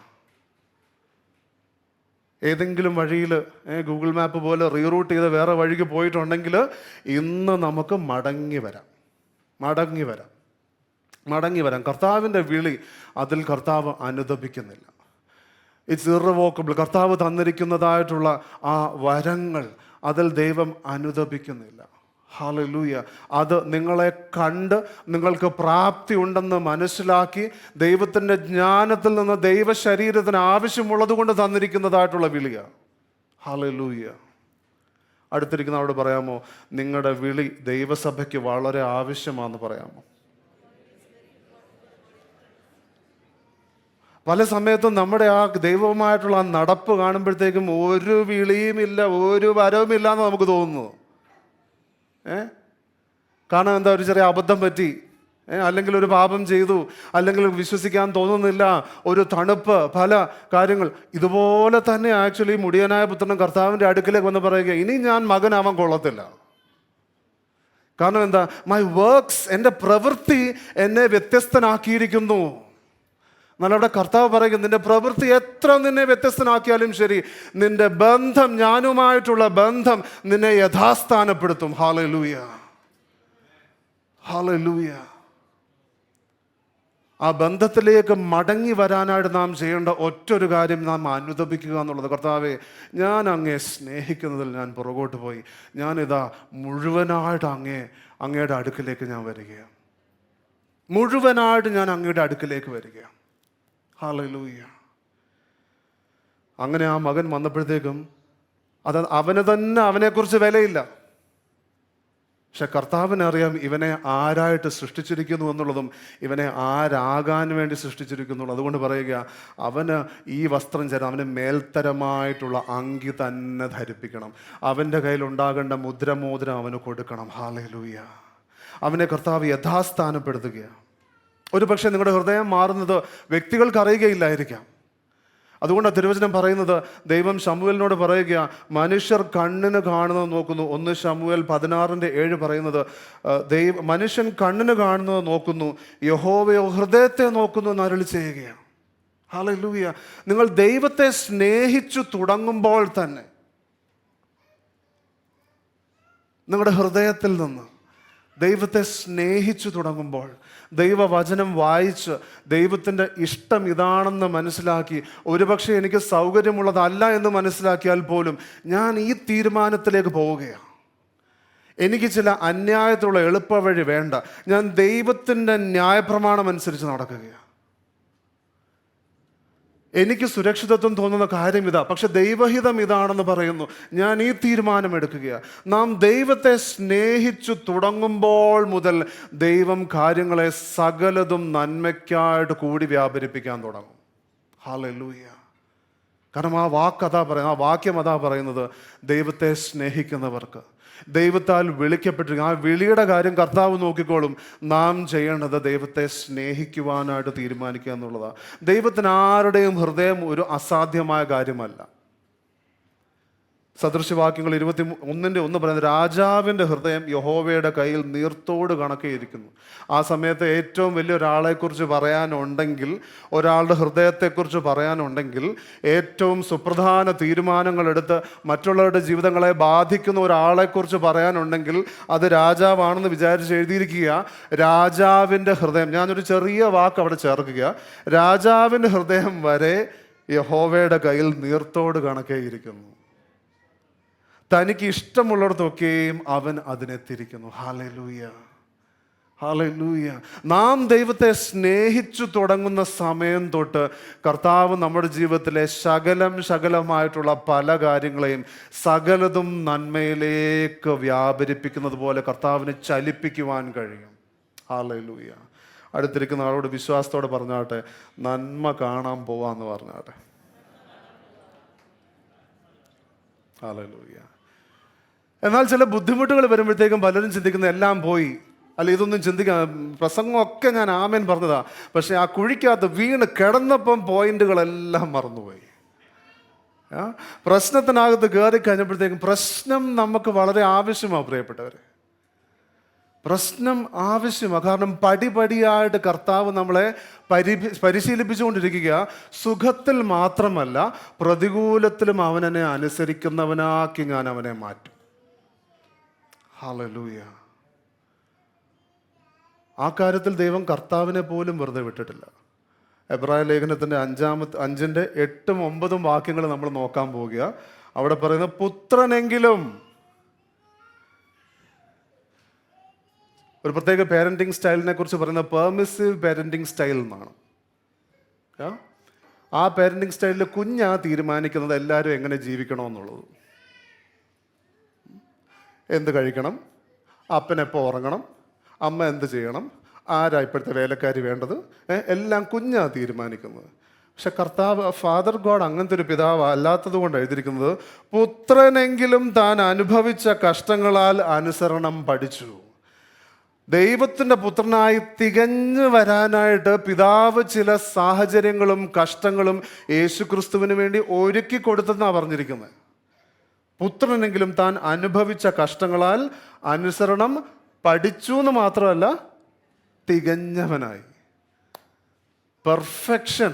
ഏതെങ്കിലും വഴിയിൽ ഗൂഗിൾ മാപ്പ് പോലെ റീറൂട്ട് ചെയ്ത് വേറെ വഴിക്ക് പോയിട്ടുണ്ടെങ്കിൽ ഇന്ന് നമുക്ക് മടങ്ങി വരാം. കർത്താവിൻ്റെ വിളി അതിൽ കർത്താവ് അനുദപിക്കുന്നില്ല. It's irrevocable. കർത്താവ് തന്നിരിക്കുന്നതായിട്ടുള്ള ആ വരങ്ങൾ അതിൽ ദൈവം അനുദപിക്കുന്നില്ല. ഹല്ലേലൂയ. അത് നിങ്ങളെ കണ്ട് നിങ്ങൾക്ക് പ്രാപ്തി ഉണ്ടെന്ന് മനസ്സിലാക്കി ദൈവത്തിൻ്റെ ജ്ഞാനത്തിൽ നിന്ന് ദൈവശരീരത്തിന് ആവശ്യമുള്ളത് കൊണ്ട് തന്നിരിക്കുന്നതായിട്ടുള്ള വിളിയാണ്. ഹല്ലേലൂയ. അടുത്തിരിക്കുന്നവരോട് പറയാമോ, നിങ്ങളുടെ വിളി ദൈവസഭയ്ക്ക് വളരെ ആവശ്യമാണെന്ന് പറയാമോ? പല സമയത്തും നമ്മുടെ ആ ദൈവവുമായിട്ടുള്ള ആ നടപ്പ് കാണുമ്പോഴത്തേക്കും ഒരു വിളിയുമില്ല, ഒരു വരവുമില്ല എന്ന് നമുക്ക് തോന്നുന്നു. കാരണം എന്താ, ഒരു ചെറിയ അബദ്ധം പറ്റി, അല്ലെങ്കിൽ ഒരു പാപം ചെയ്തു, അല്ലെങ്കിൽ വിശ്വസിക്കാൻ തോന്നുന്നില്ല, ഒരു തണുപ്പ്, പല കാര്യങ്ങൾ. ഇതുപോലെ തന്നെ ആക്ച്വലി മുടിയനായ പുത്രൻ കർത്താവിൻ്റെ അടുക്കിലേക്ക് വന്ന് പറയുക, ഇനി ഞാൻ മകനാവാൻ കൊള്ളത്തില്ല. കാരണം എന്താ, മൈ വർക്ക്സ്, എൻ്റെ പ്രവൃത്തി എന്നെ വ്യത്യസ്തനാക്കിയിരിക്കുന്നു. എന്നാൽ അവിടെ കർത്താവ് പറയുക, നിന്റെ പ്രവൃത്തി എത്ര നിന്നെ വ്യത്യസ്തനാക്കിയാലും ശരി, നിന്റെ ബന്ധം, ഞാനുമായിട്ടുള്ള ബന്ധം നിന്നെ യഥാസ്ഥാനപ്പെടുത്തും. Hallelujah, hallelujah. ആ ബന്ധത്തിലേക്ക് മടങ്ങി വരാനായിട്ട് നാം ചെയ്യേണ്ട ഒറ്റൊരു കാര്യം നാം അനുദപിക്കുക എന്നുള്ളത്. കർത്താവേ, ഞാൻ അങ്ങയെ സ്നേഹിക്കുന്നതിൽ ഞാൻ പുറകോട്ട് പോയി, ഞാനിതാ മുഴുവനായിട്ട് അങ്ങയുടെ അടുക്കിലേക്ക് ഞാൻ വരികയാണ്. മുഴുവനായിട്ട് ഞാൻ അങ്ങയുടെ അടുക്കിലേക്ക് വരികയാണ്. ഹല്ലേലൂയ. അങ്ങനെ ആ മകൻ വന്നപ്പോഴത്തേക്കും അവന് തന്നെ അവനെക്കുറിച്ച് വിലയില്ല. പക്ഷെ കർത്താവിനറിയാം ഇവനെ ആരായിട്ട് സൃഷ്ടിച്ചിരിക്കുന്നു എന്നുള്ളതും ഇവനെ ആരാകാൻ വേണ്ടി സൃഷ്ടിച്ചിരിക്കുന്നു. അതുകൊണ്ട് പറയുക, അവന് ഈ വസ്ത്രം ചേരാൻ അവന് മേൽത്തരമായിട്ടുള്ള അങ്കി തന്നെ ധരിപ്പിക്കണം. അവൻ്റെ കയ്യിൽ ഉണ്ടാകേണ്ട മുദ്രമോതിരം അവന് കൊടുക്കണം. ഹല്ലേലൂയ. അവനെ കർത്താവ് യഥാസ്ഥാനപ്പെടുത്തുകയാണ്. ഒരു പക്ഷേ നിങ്ങളുടെ ഹൃദയം മാറുന്നത് വ്യക്തികൾക്ക് അറിയുകയില്ലായിരിക്കാം. അതുകൊണ്ടാണ് തിരുവചനം പറയുന്നത്, ദൈവം ശമൂവേലിനോട് പറയുക, മനുഷ്യർ കണ്ണിന് കാണുന്നത് നോക്കുന്നു. 1 ശമൂവേൽ 16:7 പറയുന്നത്, മനുഷ്യൻ കണ്ണിന് കാണുന്നത് നോക്കുന്നു, യഹോവയോ ഹൃദയത്തെ നോക്കുന്നു എന്ന് അരുളി ചെയ്യുകയാണ്. ഹല്ലേലൂയ. നിങ്ങൾ ദൈവത്തെ സ്നേഹിച്ചു തുടങ്ങുമ്പോൾ തന്നെ നിങ്ങളുടെ ഹൃദയത്തിൽ നിന്ന് ദൈവത്തെ സ്നേഹിച്ചു തുടങ്ങുമ്പോൾ, ദൈവവചനം വായിച്ച് ദൈവത്തിൻ്റെ ഇഷ്ടം ഇതാണെന്ന് മനസ്സിലാക്കി, ഒരുപക്ഷെ എനിക്ക് സൗകര്യമുള്ളതല്ല എന്ന് മനസ്സിലാക്കിയാൽ പോലും ഞാൻ ഈ തീരുമാനത്തിലേക്ക് പോവുകയാണ്. എനിക്ക് ചില അന്യായത്തിലുള്ള എളുപ്പവഴി വേണ്ട, ഞാൻ ദൈവത്തിൻ്റെ ന്യായപ്രമാണം അനുസരിച്ച് നടക്കുകയാണ്. എനിക്ക് സുരക്ഷിതത്വം തോന്നുന്ന കാര്യം ഇതാ, പക്ഷെ ദൈവഹിതം ഇതാണെന്ന് പറയുന്നു. ഞാൻ ഈ തീരുമാനം എടുക്കുകയാണ്. നാം ദൈവത്തെ സ്നേഹിച്ചു തുടങ്ങുമ്പോൾ മുതൽ ദൈവം കാര്യങ്ങളെ സകലതും നന്മയ്ക്കായിട്ട് കൂടി വ്യാപരിപ്പിക്കാൻ തുടങ്ങും. ഹല്ലേലൂയ. കാരണം ആ വാക്യം അതാ പറയുന്നത്, ദൈവത്തെ സ്നേഹിക്കുന്നവർക്ക്, ദൈവത്താൽ വിളിക്കപ്പെട്ടിരിക്കും. ആ വിളിയുടെ കാര്യം കർത്താവ് നോക്കിക്കോളും. നാം ചെയ്യേണ്ടത് ദൈവത്തെ സ്നേഹിക്കുവാനായിട്ട് തീരുമാനിക്കുക എന്നുള്ളതാണ്. ദൈവത്തിന് ആരുടെയും ഹൃദയം ഒരു അസാധ്യമായ കാര്യമല്ല. സദൃശവാക്യങ്ങൾ 21:1 പറയുന്നത്, രാജാവിൻ്റെ ഹൃദയം യഹോവയുടെ കയ്യിൽ നീർത്തോട് കണക്കെയിരിക്കുന്നു. ആ സമയത്ത് ഏറ്റവും വലിയ ഒരാളെക്കുറിച്ച് പറയാനുണ്ടെങ്കിൽ, ഒരാളുടെ ഹൃദയത്തെക്കുറിച്ച് പറയാനുണ്ടെങ്കിൽ, ഏറ്റവും സുപ്രധാന തീരുമാനങ്ങളെടുത്ത് മറ്റുള്ളവരുടെ ജീവിതങ്ങളെ ബാധിക്കുന്ന ഒരാളെക്കുറിച്ച് പറയാനുണ്ടെങ്കിൽ അത് രാജാവാണെന്ന് വിചാരിച്ച് എഴുതിയിരിക്കുക. രാജാവിൻ്റെ ഹൃദയം, ഞാനൊരു ചെറിയ വാക്ക് അവിടെ ചേർക്കുക, രാജാവിൻ്റെ ഹൃദയം വരെ യഹോവയുടെ കയ്യിൽ നീർത്തോട് കണക്കെയിരിക്കുന്നു. തനിക്ക് ഇഷ്ടമുള്ളിടത്തൊക്കെയും അവൻ അതിനെ തിരിക്കുന്നു. Hallelujah, hallelujah. നാം ദൈവത്തെ സ്നേഹിച്ചു തുടങ്ങുന്ന സമയം തൊട്ട് കർത്താവ് നമ്മുടെ ജീവിതത്തിലെ ശകലമായിട്ടുള്ള പല കാര്യങ്ങളെയും സകലതും നന്മയിലേക്ക് വ്യാപരിപ്പിക്കുന്നത് പോലെ കർത്താവിനെ ചലിപ്പിക്കുവാൻ കഴിയും. ഹല്ലേലൂയ. അടുത്തിരിക്കുന്ന ആളോട് വിശ്വാസത്തോടെ പറഞ്ഞാട്ടെ, നന്മ കാണാൻ പോവാന്ന് പറഞ്ഞാട്ടെ. ഹല്ലേലൂയ. എന്നാൽ ചില ബുദ്ധിമുട്ടുകൾ വരുമ്പോഴത്തേക്കും പലരും ചിന്തിക്കുന്ന എല്ലാം പോയി, അല്ല ഇതൊന്നും ചിന്തിക്കാൻ, പ്രസംഗമൊക്കെ ഞാൻ ആമേൻ പറഞ്ഞതാ, പക്ഷെ ആ കുഴിക്കകത്ത് വീണ് കിടന്നപ്പം പോയിന്റുകളെല്ലാം മറന്നുപോയി. പ്രശ്നത്തിനകത്ത് കയറി കഴിഞ്ഞപ്പോഴത്തേക്കും പ്രശ്നം നമുക്ക് വളരെ ആവശ്യമാണ് പ്രിയപ്പെട്ടവരെ. പ്രശ്നം ആവശ്യമാണ്. കാരണം പടിപടിയായിട്ട് കർത്താവ് നമ്മളെ പരിശീലിപ്പിച്ചുകൊണ്ടിരിക്കുക. സുഖത്തിൽ മാത്രമല്ല, പ്രതികൂലത്തിലും അവനെ അനുസരിക്കുന്നവനാക്കി ഞാൻ അവനെ മാറ്റും. ഹല്ലേലൂയ. ആ കാര്യത്തിൽ ദൈവം കർത്താവിനെ പോലും വെറുതെ വിട്ടിട്ടില്ല. എബ്രായ ലേഖനത്തിൻ്റെ 5-ന്റെ 8-9 വാക്യങ്ങൾ നമ്മൾ നോക്കാൻ പോവുക. അവിടെ പറയുന്ന പുത്രനെങ്കിലും, ഒരു പ്രത്യേക പേരൻറ്റിങ് സ്റ്റൈലിനെ കുറിച്ച് പറയുന്ന പെർമിസീവ് പേരൻറ്റിങ് സ്റ്റൈൽ എന്നാണ്. ആ പേരൻറ്റിങ് സ്റ്റൈലിൽ കുഞ്ഞാ തീരുമാനിക്കുന്നത് എല്ലാവരും എങ്ങനെ ജീവിക്കണമെന്നുള്ളത്. എന്ത് കഴിക്കണം, അപ്പനെപ്പോൾ ഉറങ്ങണം, അമ്മ എന്ത് ചെയ്യണം, ആരാ ഇപ്പോഴത്തെ വേലക്കാരി വേണ്ടത്, എല്ലാം കുഞ്ഞാ തീരുമാനിക്കുന്നത്. പക്ഷെ കർത്താവ്, ഫാദർ ഗോഡ് അങ്ങനത്തെ ഒരു പിതാവ് അല്ലാത്തത് കൊണ്ട് എഴുതിയിരിക്കുന്നത്, പുത്രനെങ്കിലും താൻ അനുഭവിച്ച കഷ്ടങ്ങളാൽ അനുസരണം പഠിച്ചു. ദൈവത്തിൻ്റെ പുത്രനായി തികഞ്ഞു വരാനായിട്ട് പിതാവ് ചില സാഹചര്യങ്ങളും കഷ്ടങ്ങളും യേശുക്രിസ്തുവിന് വേണ്ടി ഒരുക്കി കൊടുത്തെന്നാണ് പറഞ്ഞിരിക്കുന്നത്. പുത്രനെങ്കിലും താൻ അനുഭവിച്ച കഷ്ടങ്ങളാൽ അനുസരണം പഠിച്ചു എന്ന് മാത്രമല്ല, തികഞ്ഞവനായി. പെർഫെക്ഷൻ.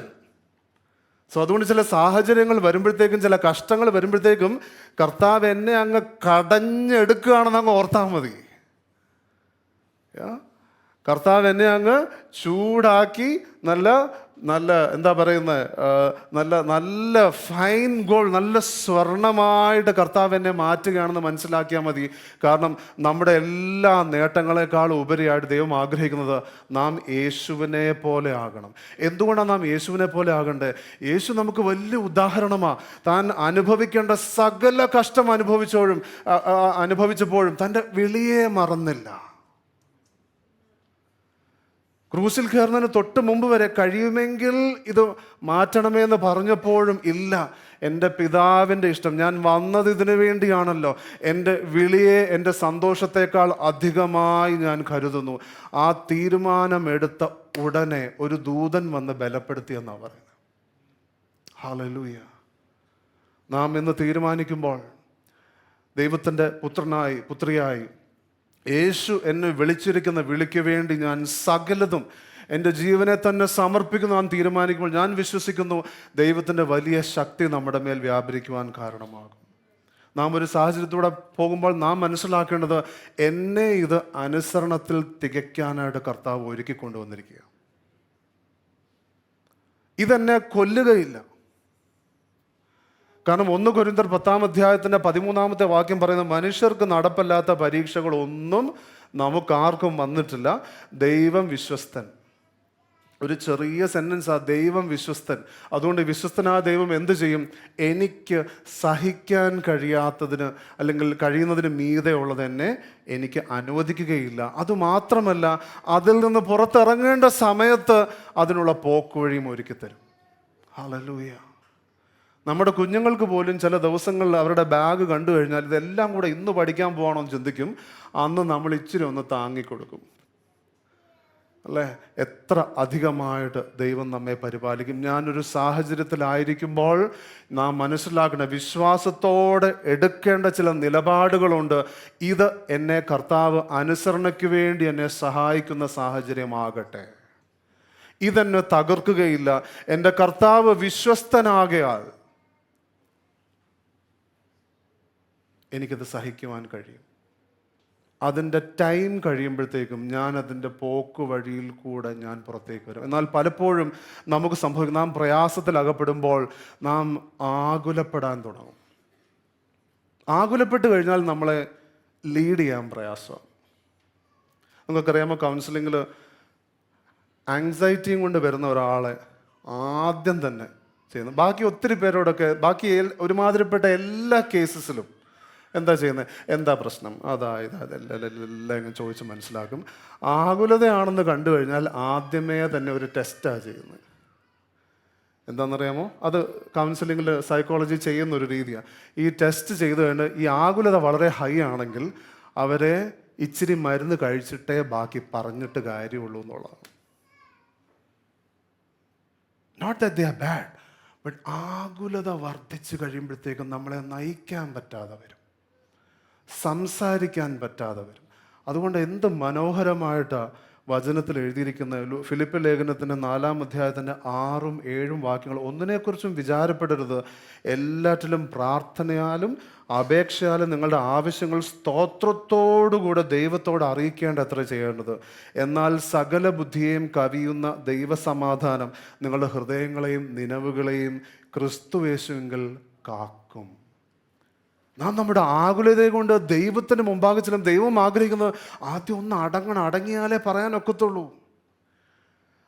സോ അതുകൊണ്ട് ചില സാഹചര്യങ്ങൾ വരുമ്പോഴത്തേക്കും, ചില കഷ്ടങ്ങൾ വരുമ്പോഴത്തേക്കും കർത്താവ് എന്നെ അങ്ങ് കടഞ്ഞെടുക്കുകയാണെന്ന് അങ്ങ് ഓർത്താൽ മതി. കർത്താവ് എന്നെ അങ്ങ് ചൂടാക്കി നല്ല നല്ല എന്താ പറയുന്നത്, നല്ല ഫൈൻ ഗോൾഡ്, നല്ല സ്വർണമായിട്ട് കർത്താവ് എന്നെ മാറ്റുകയാണെന്ന് മനസ്സിലാക്കിയാൽ മതി. കാരണം നമ്മുടെ എല്ലാ നേട്ടങ്ങളെക്കാളും ഉപരിയായിട്ട് ദൈവം ആഗ്രഹിക്കുന്നത് നാം യേശുവിനെ പോലെ ആകണം. എന്തുകൊണ്ടാണ് നാം യേശുവിനെ പോലെ ആകണ്ടേ? യേശു നമുക്ക് വലിയ ഉദാഹരണമാണ്. താൻ അനുഭവിക്കേണ്ട സകല കഷ്ടം അനുഭവിച്ചപ്പോഴും തൻ്റെ വിളിയെ മറന്നില്ല. ക്രൂസിൽ കയറുന്നതിന് തൊട്ട് മുമ്പ് വരെ കഴിയുമെങ്കിൽ ഇത് മാറ്റണമേ എന്ന് പറഞ്ഞപ്പോഴും ഇല്ല, എൻ്റെ പിതാവിൻ്റെ ഇഷ്ടം, ഞാൻ വന്നത് ഇതിനു വേണ്ടിയാണല്ലോ, എൻ്റെ വിളിയെ എൻ്റെ സന്തോഷത്തേക്കാൾ അധികമായി ഞാൻ കരുതുന്നു. ആ തീരുമാനമെടുത്ത ഉടനെ ഒരു ദൂതൻ വന്ന് ബലപ്പെടുത്തിയെന്നാണ് പറയുന്നത്. ഹല്ലേലൂയ. നാം ഇന്ന് തീരുമാനിക്കുമ്പോൾ ദൈവത്തിൻ്റെ പുത്രനായി, പുത്രിയായി യേശു എന്നെ വിളിച്ചിരിക്കുന്ന വിളിക്ക് വേണ്ടി ഞാൻ സകലതും എൻ്റെ ജീവനെ തന്നെ സമർപ്പിക്കുന്നു നാം തീരുമാനിക്കുമ്പോൾ, ഞാൻ വിശ്വസിക്കുന്നു ദൈവത്തിൻ്റെ വലിയ ശക്തി നമ്മുടെ മേൽ വ്യാപരിക്കുവാൻ കാരണമാകും. നാം ഒരു സാഹചര്യത്തിലൂടെ പോകുമ്പോൾ നാം മനസ്സിലാക്കേണ്ടത്, എന്നെ ഇത് അനുസരണത്തിൽ തികയ്ക്കാനായിട്ട് കർത്താവ് ഒരുക്കി കൊണ്ടുവന്നിരിക്കുക. ഇതെന്നെ കൊല്ലുകയില്ല. കാരണം 1 കൊരിന്ത്യർ 10-ാം 13 വാക്യം പറയുന്ന, മനുഷ്യർക്ക് നടപ്പല്ലാത്ത പരീക്ഷകളൊന്നും നമുക്കാർക്കും വന്നിട്ടില്ല, ദൈവം വിശ്വസ്തൻ. ഒരു ചെറിയ സെൻറ്റൻസാ, ദൈവം വിശ്വസ്തൻ. അതുകൊണ്ട് വിശ്വസ്തനായ ദൈവം എന്ത് ചെയ്യും? എനിക്ക് സഹിക്കാൻ കഴിയാത്തതിന് അല്ലെങ്കിൽ കഴിയുന്നതിന് മീതെ ഉള്ളത് എന്നെ എനിക്ക് അനുവദിക്കുകയില്ല. അതുമാത്രമല്ല, അതിൽ നിന്ന് പുറത്തിറങ്ങേണ്ട സമയത്ത് അതിനുള്ള പോക്കുവഴിയും ഒരുക്കി തരും. ഹല്ലേലൂയ. നമ്മുടെ കുഞ്ഞുങ്ങൾക്ക് പോലും ചില ദിവസങ്ങളിൽ അവരുടെ ബാഗ് കണ്ടു കഴിഞ്ഞാൽ ഇതെല്ലാം കൂടെ ഇന്ന് പഠിക്കാൻ പോകണമെന്ന് എന്ന് ചിന്തിക്കും. അന്ന് നമ്മൾ ഇച്ചിരി ഒന്ന് താങ്ങിക്കൊടുക്കും, അല്ലേ? എത്ര അധികമായിട്ട് ദൈവം നമ്മെ പരിപാലിക്കും. ഞാനൊരു സാഹചര്യത്തിലായിരിക്കുമ്പോൾ നാം മനസ്സിലാക്കേണ്ട, വിശ്വാസത്തോടെ എടുക്കേണ്ട ചില നിലപാടുകളുണ്ട്. ഇത് എന്നെ കർത്താവ് അനുസരണയ്ക്ക് വേണ്ടി എന്നെ സഹായിക്കുന്ന സാഹചര്യമാകട്ടെ, ഇതെന്നെ തകർക്കുകയില്ല. എൻ്റെ കർത്താവ് വിശ്വസ്തനാകയാൽ എനിക്കത് സഹിക്കുവാൻ കഴിയും. അതിൻ്റെ ടൈം കഴിയുമ്പോഴത്തേക്കും ഞാൻ അതിൻ്റെ പോക്ക് വഴിയിൽ കൂടെ ഞാൻ പുറത്തേക്ക് വരും. എന്നാൽ പലപ്പോഴും നമുക്ക് സംഭവിക്കും, നാം പ്രയാസത്തിൽ അകപ്പെടുമ്പോൾ നാം ആകുലപ്പെടാൻ തുടങ്ങും. ആകുലപ്പെട്ട് കഴിഞ്ഞാൽ നമ്മളെ ലീഡ് ചെയ്യാൻ പ്രയാസമാണ്. നിങ്ങൾക്കറിയാമോ, കൗൺസിലിങ്ങിൽ ആങ്സൈറ്റിയും കൊണ്ട് വരുന്ന ഒരാളെ ആദ്യം തന്നെ ചെയ്യുന്നത്, ബാക്കി ഒത്തിരി പേരോടൊക്കെ ബാക്കി ഒരുമാതിരിപ്പെട്ട എല്ലാ കേസസിലും എന്താ ചെയ്യുന്നത്, എന്താ പ്രശ്നം, അതെല്ലാം ഇങ്ങനെ ചോദിച്ച് മനസ്സിലാക്കും. ആകുലതയാണെന്ന് കണ്ടു കഴിഞ്ഞാൽ ആദ്യമേ തന്നെ ഒരു ടെസ്റ്റാണ് ചെയ്യുന്നത്. എന്താണെന്നറിയാമോ, അത് കൗൺസിലിങ്ങിൽ സൈക്കോളജി ചെയ്യുന്നൊരു രീതിയാണ്. ഈ ടെസ്റ്റ് ചെയ്ത് കഴിഞ്ഞ് ഈ ആകുലത വളരെ ഹൈ ആണെങ്കിൽ അവരെ ഇച്ചിരി മരുന്ന് കഴിച്ചിട്ടേ ബാക്കി പറഞ്ഞിട്ട് കാര്യമുള്ളൂ എന്നുള്ളതാണ്. Not that they are bad, but ആകുലത വർദ്ധിച്ചു കഴിയുമ്പോഴത്തേക്കും നമ്മളെ നയിക്കാൻ പറ്റാതെ വരും, സംസാരിക്കാൻ പറ്റാതെ വരും. അതുകൊണ്ട് എന്ത് മനോഹരമായിട്ടാണ് വചനത്തിൽ എഴുതിയിരിക്കുന്ന ഫിലിപ്പ് ലേഖനത്തിൻ്റെ 4-ാം അധ്യായത്തിൻ്റെ 6ഉം 7ഉം വാക്യങ്ങൾ. ഒന്നിനെക്കുറിച്ചും വിചാരപ്പെടരുത്, എല്ലാറ്റിലും പ്രാർത്ഥനയാലും അപേക്ഷയാലും നിങ്ങളുടെ ആവശ്യങ്ങൾ സ്തോത്രത്തോടുകൂടെ ദൈവത്തോട് അറിയിക്കേണ്ട അത്ര ചെയ്യേണ്ടത്. എന്നാൽ സകല ബുദ്ധിയെയും കവിയുന്ന ദൈവസമാധാനം നിങ്ങളുടെ ഹൃദയങ്ങളെയും നിനവുകളെയും ക്രിസ്തുയേശുവിൽ കാക്കും. നാം നമ്മുടെ ആകുലത കൊണ്ട് ദൈവത്തിന് മുമ്പാകെ ചെല്ലും. ദൈവം ആഗ്രഹിക്കുന്നത് ആദ്യം ഒന്ന് അടങ്ങിയാലേ പറയാനൊക്കത്തുള്ളൂ.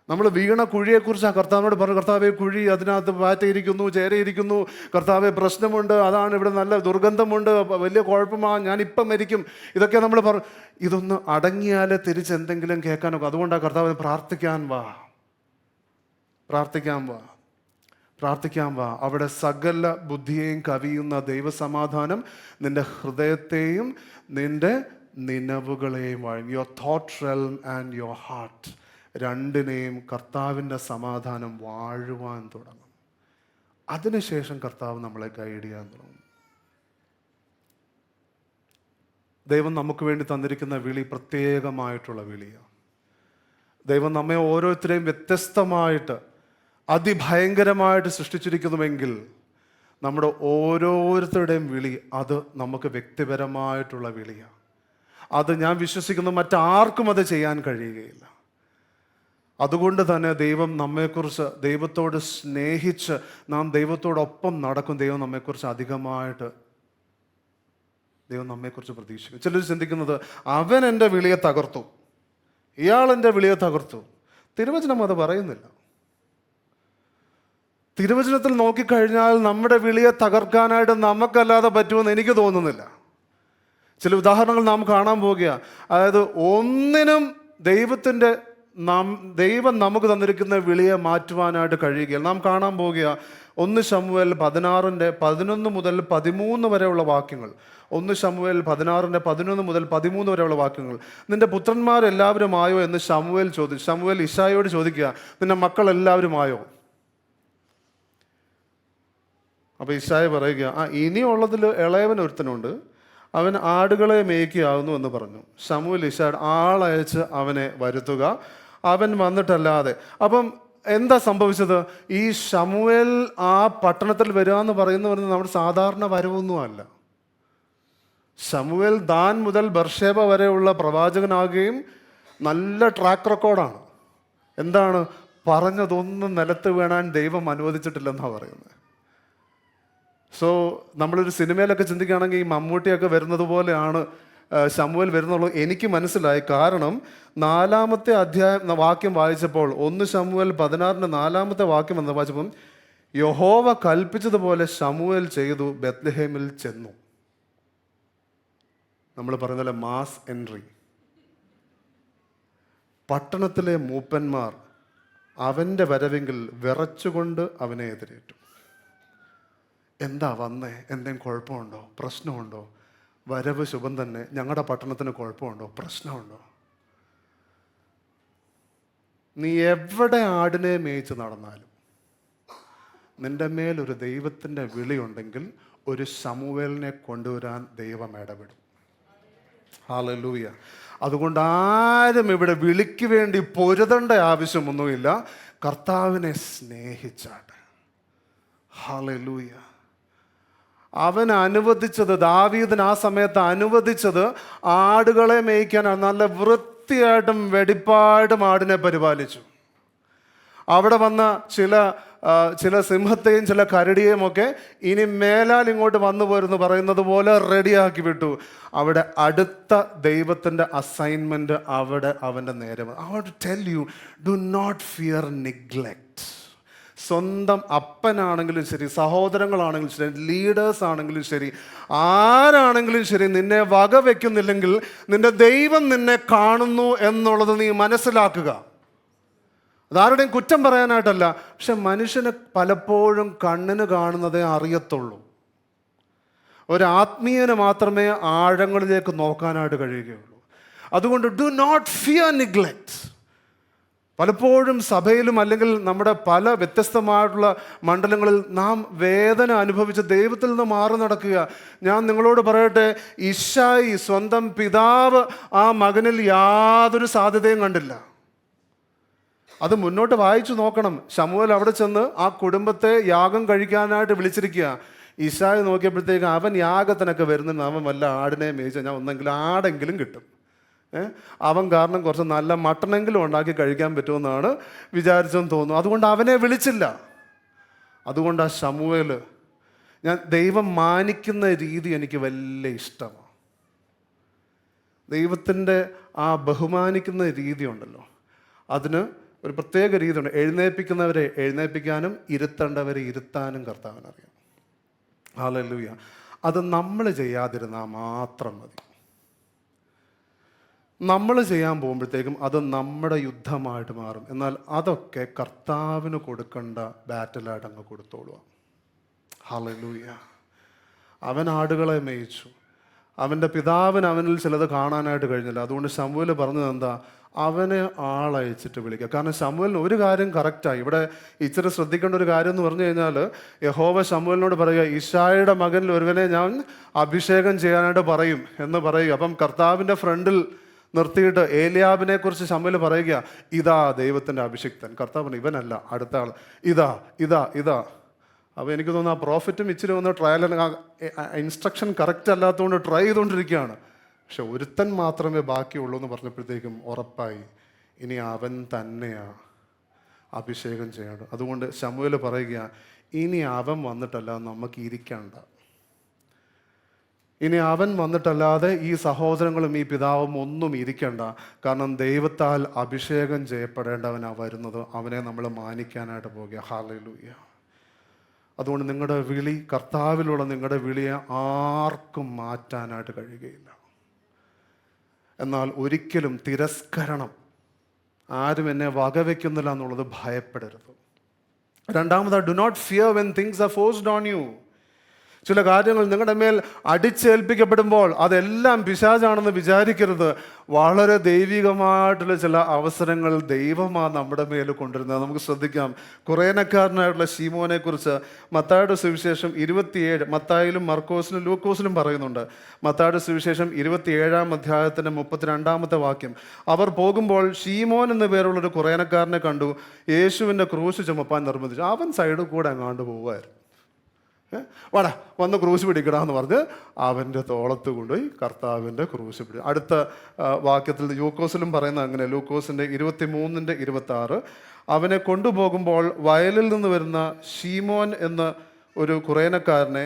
നമ്മൾ വീണ കുഴിയെക്കുറിച്ച് ആ കർത്താവിനോട് പറഞ്ഞു, കർത്താവെ കുഴി, അതിനകത്ത് പാറ്റയിരിക്കുന്നു, ചേരയിരിക്കുന്നു, കർത്താവെ പ്രശ്നമുണ്ട്, അതാണ്, ഇവിടെ നല്ല ദുർഗന്ധമുണ്ട്, വലിയ കുഴപ്പമാണ്, ഞാനിപ്പം മരിക്കും, ഇതൊക്കെ നമ്മൾ പറഞ്ഞു. ഇതൊന്ന് അടങ്ങിയാലേ തിരിച്ചെന്തെങ്കിലും കേൾക്കാനൊക്കെ. അതുകൊണ്ടാണ് കർത്താവ് പ്രാർത്ഥിക്കാൻ വാ. അവിടെ സകല ബുദ്ധിയെയും കവിയുന്ന ദൈവസമാധാനം നിന്റെ ഹൃദയത്തെയും നിന്റെ നിനവുകളെയും വാഴും. Your thought realm and your heart, രണ്ടിനെയും കർത്താവിൻ്റെ സമാധാനം വാഴുവാൻ തുടങ്ങും. അതിനുശേഷം കർത്താവ് നമ്മളെ ഗൈഡ് ചെയ്യാൻ തുടങ്ങും. ദൈവം നമുക്ക് വേണ്ടി തന്നിരിക്കുന്ന വിളി പ്രത്യേകമായിട്ടുള്ള വിളിയാണ്. ദൈവം നമ്മെ ഓരോരുത്തരെയും വ്യത്യസ്തമായിട്ട് അതിഭയങ്കരമായിട്ട് സൃഷ്ടിച്ചിരിക്കുന്നുവെങ്കിൽ നമ്മുടെ ഓരോരുത്തരുടെയും വിളി അത് നമുക്ക് വ്യക്തിപരമായിട്ടുള്ള വിളിയാണ്. അത് ഞാൻ വിശ്വസിക്കുന്നു മറ്റാർക്കും അത് ചെയ്യാൻ കഴിയുകയില്ല. അതുകൊണ്ട് തന്നെ ദൈവം നമ്മെക്കുറിച്ച്, ദൈവത്തോട് സ്നേഹിച്ച് നാം ദൈവത്തോടൊപ്പം നടക്കും. ദൈവം നമ്മെക്കുറിച്ച് പ്രതീക്ഷിക്കും. ചിലർ ചിന്തിക്കുന്നത് അവൻ എൻ്റെ വിളിയെ തകർത്തു, ഇയാൾ എൻ്റെ വിളിയെ തകർത്തു. തിരുവചനം അത് പറയുന്നില്ല. തിരുവചനത്തിൽ നോക്കിക്കഴിഞ്ഞാൽ നമ്മുടെ വിളിയെ തകർക്കാനായിട്ട് നമുക്കല്ലാതെ പറ്റുമെന്ന് എനിക്ക് തോന്നുന്നില്ല. ചില ഉദാഹരണങ്ങൾ നാം കാണാൻ പോവുകയാണ്. അതായത് ഒന്നിനും ദൈവം നമുക്ക് തന്നിരിക്കുന്ന വിളിയെ മാറ്റുവാനായിട്ട് കഴിയുകയില്ല. നാം കാണാൻ പോവുകയാണ് 1 ശമൂവേൽ 16:11 മുതൽ 13 വരെയുള്ള വാക്യങ്ങൾ. 1 ശമൂവേൽ 16:11 മുതൽ 13 വരെയുള്ള വാക്യങ്ങൾ. നിന്റെ പുത്രന്മാരെല്ലാവരും ആയോ എന്ന് ശമൂവേൽ ഇശായോട് ചോദിക്കുക, നിന്റെ മക്കൾ എല്ലാവരും ആയോ? അപ്പോൾ ഇശായ പറയുക, ഇനിയുള്ളതിൽ ഇളയവൻ ഒരുത്തനുണ്ട്, അവൻ ആടുകളെ മേയ്ക്കുകയാവുന്നു എന്ന് പറഞ്ഞു. ശമൂവേൽ ഇശായോട് ആളയച്ച് അവനെ വരുത്തുക, അവൻ വന്നിട്ടല്ലാതെ. അപ്പം എന്താ സംഭവിച്ചത്? ഈ ശമൂവേൽ ആ പട്ടണത്തിൽ വരിക എന്ന് പറയുന്നത് നമ്മുടെ സാധാരണ വരവൊന്നുമല്ല. ശമൂവേൽ ദാൻ മുതൽ ബർഷേബ വരെയുള്ള പ്രവാചകനാകുകയും നല്ല ട്രാക്ക് റെക്കോർഡാണ്. എന്താണ് പറഞ്ഞതൊന്നും നിലത്ത് വീണാൻ ദൈവം അനുവദിച്ചിട്ടില്ലെന്നാണ് പറയുന്നത്. സോ നമ്മളൊരു സിനിമയിലൊക്കെ ചിന്തിക്കുകയാണെങ്കിൽ ഈ മമ്മൂട്ടിയൊക്കെ വരുന്നത് പോലെയാണ് ശമൂവേൽ വരുന്നുള്ളൂ. എനിക്ക് മനസ്സിലായി. കാരണം 4-ാമത്തെ വാക്യം വായിച്ചപ്പോൾ, 1 ശമൂവേൽ 16 4-ാമത്തെ വാക്യം എന്ന് വായിച്ചപ്പം, യഹോവ കൽപ്പിച്ചതുപോലെ ശമൂവേൽ ചെയ്തു, ബെത്ലഹേമിൽ ചെന്നു. നമ്മൾ പറയുന്ന പോലെ മാസ് എൻട്രി. പട്ടണത്തിലെ മൂപ്പന്മാർ അവൻ്റെ വരവെങ്കിൽ വിറച്ചുകൊണ്ട് അവനെ എതിരേറ്റു. എന്താ വന്നേ? എന്തെങ്കിലും കുഴപ്പമുണ്ടോ? പ്രശ്നമുണ്ടോ? വരവ് ശുഭം തന്നെ. ഞങ്ങളുടെ പട്ടണത്തിന് കുഴപ്പമുണ്ടോ? പ്രശ്നമുണ്ടോ? നീ എവിടെ ആടിനെ മേയിച്ച് നടന്നാലും നിന്റെ മേലൊരു ദൈവത്തിൻ്റെ വിളിയുണ്ടെങ്കിൽ ഒരു ശമൂവേലിനെ കൊണ്ടുവരാൻ ദൈവം ഇടപെടും. ഹല്ലേലൂയ. അതുകൊണ്ട് ആരും ഇവിടെ വിളിക്ക് വേണ്ടി പൊരുതേണ്ട ആവശ്യമൊന്നുമില്ല. കർത്താവിനെ സ്നേഹിച്ചാട്ടെ. ഹല്ലേലൂയ. അവൻ അനുവദിച്ചത്, ദാവീദിന് ആ സമയത്ത് അനുവദിച്ചത് ആടുകളെ മേയ്ക്കാനാണ്. നല്ല വൃത്തിയായിട്ടും വെടിപ്പായിട്ടും ആടിനെ പരിപാലിച്ചു. അവിടെ വന്ന ചില സിംഹത്തെയും ചില കരടിയെയും ഒക്കെ ഇനി മേലാൽ ഇങ്ങോട്ട് വന്നു പോരെന്ന് പറയുന്നത് പോലെ റെഡിയാക്കി വിട്ടു. അവിടെ അടുത്ത ദൈവത്തിൻ്റെ അസൈൻമെൻറ്റ് അവിടെ അവൻ്റെ നേരെ വന്നു. I want to tell you, do not fear neglect. സ്വന്തം അപ്പനാണെങ്കിലും ശരി, സഹോദരങ്ങളാണെങ്കിലും ശരി, ലീഡേഴ്സ് ആണെങ്കിലും ശരി, ആരാണെങ്കിലും ശരി, നിന്നെ വകവെക്കുന്നില്ലെങ്കിൽ നിന്റെ ദൈവം നിന്നെ കാണുന്നു എന്നുള്ളത് നീ മനസ്സിലാക്കുക. അതാരുടെയും കുറ്റം പറയാനായിട്ടല്ല, പക്ഷെ മനുഷ്യന് പലപ്പോഴും കണ്ണിന് കാണുന്നതേ അറിയത്തുള്ളൂ. ഒരാത്മീയന് മാത്രമേ ആഴങ്ങളിലേക്ക് നോക്കാനായിട്ട് കഴിയുകയുള്ളൂ. അതുകൊണ്ട് ഡു നോട്ട് ഫിയർ നെഗ്ലെക്റ്റ്. പലപ്പോഴും സഭയിലും അല്ലെങ്കിൽ നമ്മുടെ പല വ്യത്യസ്തമായിട്ടുള്ള മണ്ഡലങ്ങളിൽ നാം വേദന അനുഭവിച്ച് ദൈവത്തിൽ നിന്ന് മാറി നടക്കുക. ഞാൻ നിങ്ങളോട് പറയട്ടെ, ഇശായി സ്വന്തം പിതാവ് ആ മകനിൽ യാതൊരു സാധ്യതയും കണ്ടില്ല. അത് മുന്നോട്ട് വായിച്ചു നോക്കണം. ശമൂവേൽ അവിടെ ചെന്ന് ആ കുടുംബത്തെ യാഗം കഴിക്കാനായിട്ട് വിളിച്ചിരിക്കുക. ഇശായി നോക്കിയപ്പോഴത്തേക്ക് അവൻ യാഗത്തിനൊക്കെ വരുന്നുണ്ട്, അവൻ വല്ല ആടിനെ മേയിച്ച് ഞാൻ ഒന്നെങ്കിലും ആടെങ്കിലും കിട്ടും, അവൻ കാരണം കുറച്ച് നല്ല മട്ടണെങ്കിലും ഉണ്ടാക്കി കഴിക്കാൻ പറ്റുമെന്നാണ് വിചാരിച്ചെന്ന് തോന്നുന്നു. അതുകൊണ്ട് അവനെ വിളിച്ചില്ല. അതുകൊണ്ട് ആ ശമൂവേൽ, ദൈവം മാനിക്കുന്ന രീതി എനിക്ക് വലിയ ഇഷ്ടമാണ്. ദൈവത്തിൻ്റെ ആ ബഹുമാനിക്കുന്ന രീതി ഉണ്ടല്ലോ, അതിന് ഒരു പ്രത്യേക രീതിയുണ്ട്. എഴുന്നേൽപ്പിക്കുന്നവരെ എഴുന്നേൽപ്പിക്കാനും ഇരുത്തേണ്ടവരെ ഇരുത്താനും കർത്താവിനറിയാം. ഹല്ലേലൂയ. അത് നമ്മൾ ചെയ്യാതിരുന്നാൽ മാത്രം മതി. നമ്മൾ ചെയ്യാൻ പോകുമ്പോഴത്തേക്കും അത് നമ്മുടെ യുദ്ധമായിട്ട് മാറും. എന്നാൽ അതൊക്കെ കർത്താവിന് കൊടുക്കേണ്ട ബാറ്റലായിട്ട് അങ്ങ് കൊടുത്തോളുക. ഹല്ലേലൂയ. അവൻ ആടുകളെ മേയിച്ചു. അവൻ്റെ പിതാവിന് അവനിൽ ചിലത് കാണാനായിട്ട് കഴിഞ്ഞില്ല. അതുകൊണ്ട് ശമൂവേൽ പറഞ്ഞത് എന്താ? അവനെ ആളയച്ചിട്ട് വിളിക്കുക. കാരണം ശമൂവേലിന് ഒരു കാര്യം കറക്റ്റായി. ഇവിടെ ഇച്ചിരി ശ്രദ്ധിക്കേണ്ട ഒരു കാര്യം എന്ന് പറഞ്ഞു കഴിഞ്ഞാൽ, യഹോവ ശമൂവേലിനോട് പറയുക, ഇശായിയുടെ മകനിൽ ഒരുവനെ ഞാൻ അഭിഷേകം ചെയ്യാനായിട്ട് പറയും എന്ന് പറയുക. അപ്പം കർത്താവിൻ്റെ ഫ്രണ്ടിൽ നിർത്തിയിട്ട് ഏലിയാബിനെ കുറിച്ച് ശമൂവേൽ പറയുക, ഇതാ ദൈവത്തിൻ്റെ അഭിഷിക്തൻ. കർത്താവ് പറഞ്ഞു, ഇവനല്ല, അടുത്ത ആൾ, ഇതാ ഇതാ ഇതാ. അപ്പോൾ എനിക്ക് തോന്നുന്നു ആ പ്രോഫിറ്റും ഇച്ചിരി ഒന്ന് ട്രയൽ ഇൻസ്ട്രക്ഷൻ കറക്റ്റ് അല്ലാത്തതുകൊണ്ട് ട്രൈ ചെയ്തുകൊണ്ടിരിക്കുകയാണ്. പക്ഷെ ഒരുത്തൻ മാത്രമേ ബാക്കിയുള്ളൂ എന്ന് പറഞ്ഞപ്പോഴത്തേക്കും ഉറപ്പായി ഇനി അവൻ തന്നെയാണ് അഭിഷേകം ചെയ്യേണ്ടത്. അതുകൊണ്ട് ശമൂവേൽ പറയുക, ഇനി അവൻ വന്നിട്ടല്ല നമുക്ക് ഇരിക്കണ്ട. ഇനി അവൻ വന്നിട്ടല്ലാതെ ഈ സഹോദരങ്ങളും ഈ പിതാവും ഒന്നും ഇരിക്കണ്ട. കാരണം ദൈവത്താൽ അഭിഷേകം ചെയ്യപ്പെടേണ്ടവനാണ് വരുന്നത്. അവനെ നമ്മൾ മാനിക്കാനായിട്ട് പോകുക. ഹല്ലേലൂയ. അതുകൊണ്ട് നിങ്ങളുടെ വിളി, കർത്താവിലുള്ള നിങ്ങളുടെ വിളിയെ ആർക്കും മാറ്റാനായിട്ട് കഴിയുകയില്ല. എന്നാൽ ഒരിക്കലും തിരസ്കരണം, ആരും എന്നെ വകവെക്കുന്നില്ല എന്നുള്ളത് ഭയപ്പെടരുത്. രണ്ടാമത്, do not fear when things are forced on you. ചില കാര്യങ്ങൾ നിങ്ങളുടെ മേൽ അടിച്ചേൽപ്പിക്കപ്പെടുമ്പോൾ അതെല്ലാം പിശാചാണെന്ന് വിചാരിക്കരുത്. വളരെ ദൈവികമായിട്ടുള്ള ചില അവസരങ്ങൾ ദൈവമാണ് നമ്മുടെ മേൽ കൊണ്ടുവരുന്നത്. നമുക്ക് ശ്രദ്ധിക്കാം. കുറേനക്കാരനായിട്ടുള്ള ശീമോനെ കുറിച്ച് മത്തായിയുടെ സുവിശേഷം 27, മത്തായിലും മർക്കോസിലും ലൂക്കോസിലും പറയുന്നുണ്ട്. മത്തായിയുടെ സുവിശേഷം 27-ാം അധ്യായത്തിൻ്റെ 32-ാമത്തെ വാക്യം, അവർ പോകുമ്പോൾ ശീമോൻ എന്ന പേരുള്ളൊരു കുറേനക്കാരനെ കണ്ടു. യേശുവിൻ്റെ ക്രൂശ് ചുമപ്പാൻ നിർബന്ധിച്ചു. അവൻ സൈഡിൽ കൂടെ അങ്ങാണ്ട് പോവുമായിരുന്നു. വാടാ വന്ന് ക്രൂശ് പിടിക്കടാന്ന് പറഞ്ഞ് അവൻ്റെ തോളത്ത് കൊണ്ടുപോയി കർത്താവിൻ്റെ ക്രൂശ് പിടി. അടുത്ത വാക്യത്തിൽ ലൂക്കോസിലും പറയുന്നത് അങ്ങനെ, ലൂക്കോസിൻ്റെ 23-26, അവനെ കൊണ്ടുപോകുമ്പോൾ വയലിൽ നിന്ന് വരുന്ന ശീമോൻ എന്ന ഒരു കുറേനക്കാരനെ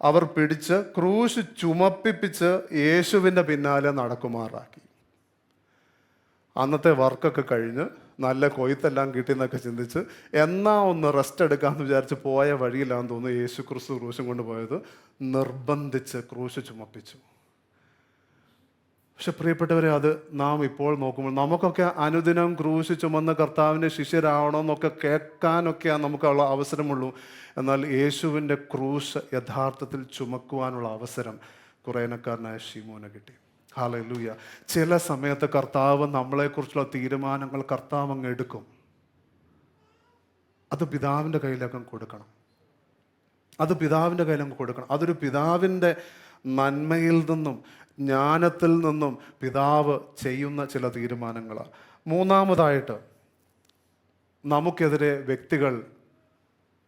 അവർ പിടിച്ച് ക്രൂശ് ചുമപ്പിച്ച് യേശുവിൻ്റെ പിന്നാലെ നടക്കുമാറാക്കി. അന്നത്തെ വർക്കൊക്കെ കഴിഞ്ഞ് നല്ല കൊയ്ത്തെല്ലാം കിട്ടിയെന്നൊക്കെ ചിന്തിച്ച് എന്നാ ഒന്ന് റെസ്റ്റ് എടുക്കാമെന്ന് വിചാരിച്ച് പോയ വഴിയിലാന്ന് തോന്നുന്നു യേശു ക്രിസ്തു ക്രൂശും കൊണ്ടുപോയത്. നിർബന്ധിച്ച് ക്രൂശ് ചുമപ്പിച്ചു. പക്ഷെ പ്രിയപ്പെട്ടവരെ, അത് നാം ഇപ്പോൾ നോക്കുമ്പോൾ നമുക്കൊക്കെ അനുദിനം ക്രൂശ് ചുമന്ന കർത്താവിൻ്റെ ശിഷ്യരാവണമെന്നൊക്കെ കേൾക്കാനൊക്കെയാണ് നമുക്കുള്ള അവസരമുള്ളൂ. എന്നാൽ യേശുവിൻ്റെ ക്രൂശ് യഥാർത്ഥത്തിൽ ചുമക്കുവാനുള്ള അവസരം കുറേനക്കാരനായ ശീമോന് കിട്ടി. ഹല്ലേലൂയ. ചില സമയത്ത് കർത്താവ് നമ്മളെക്കുറിച്ചുള്ള തീരുമാനങ്ങൾ കർത്താവ് അങ്ങ് എടുക്കും. അത് പിതാവിൻ്റെ കയ്യിലേക്ക് കൊടുക്കണം. അതൊരു പിതാവിൻ്റെ നന്മയിൽ നിന്നും ജ്ഞാനത്തിൽ നിന്നും പിതാവ് ചെയ്യുന്ന ചില തീരുമാനങ്ങളാണ്. മൂന്നാമതായിട്ട്, നമുക്കെതിരെ വ്യക്തികൾ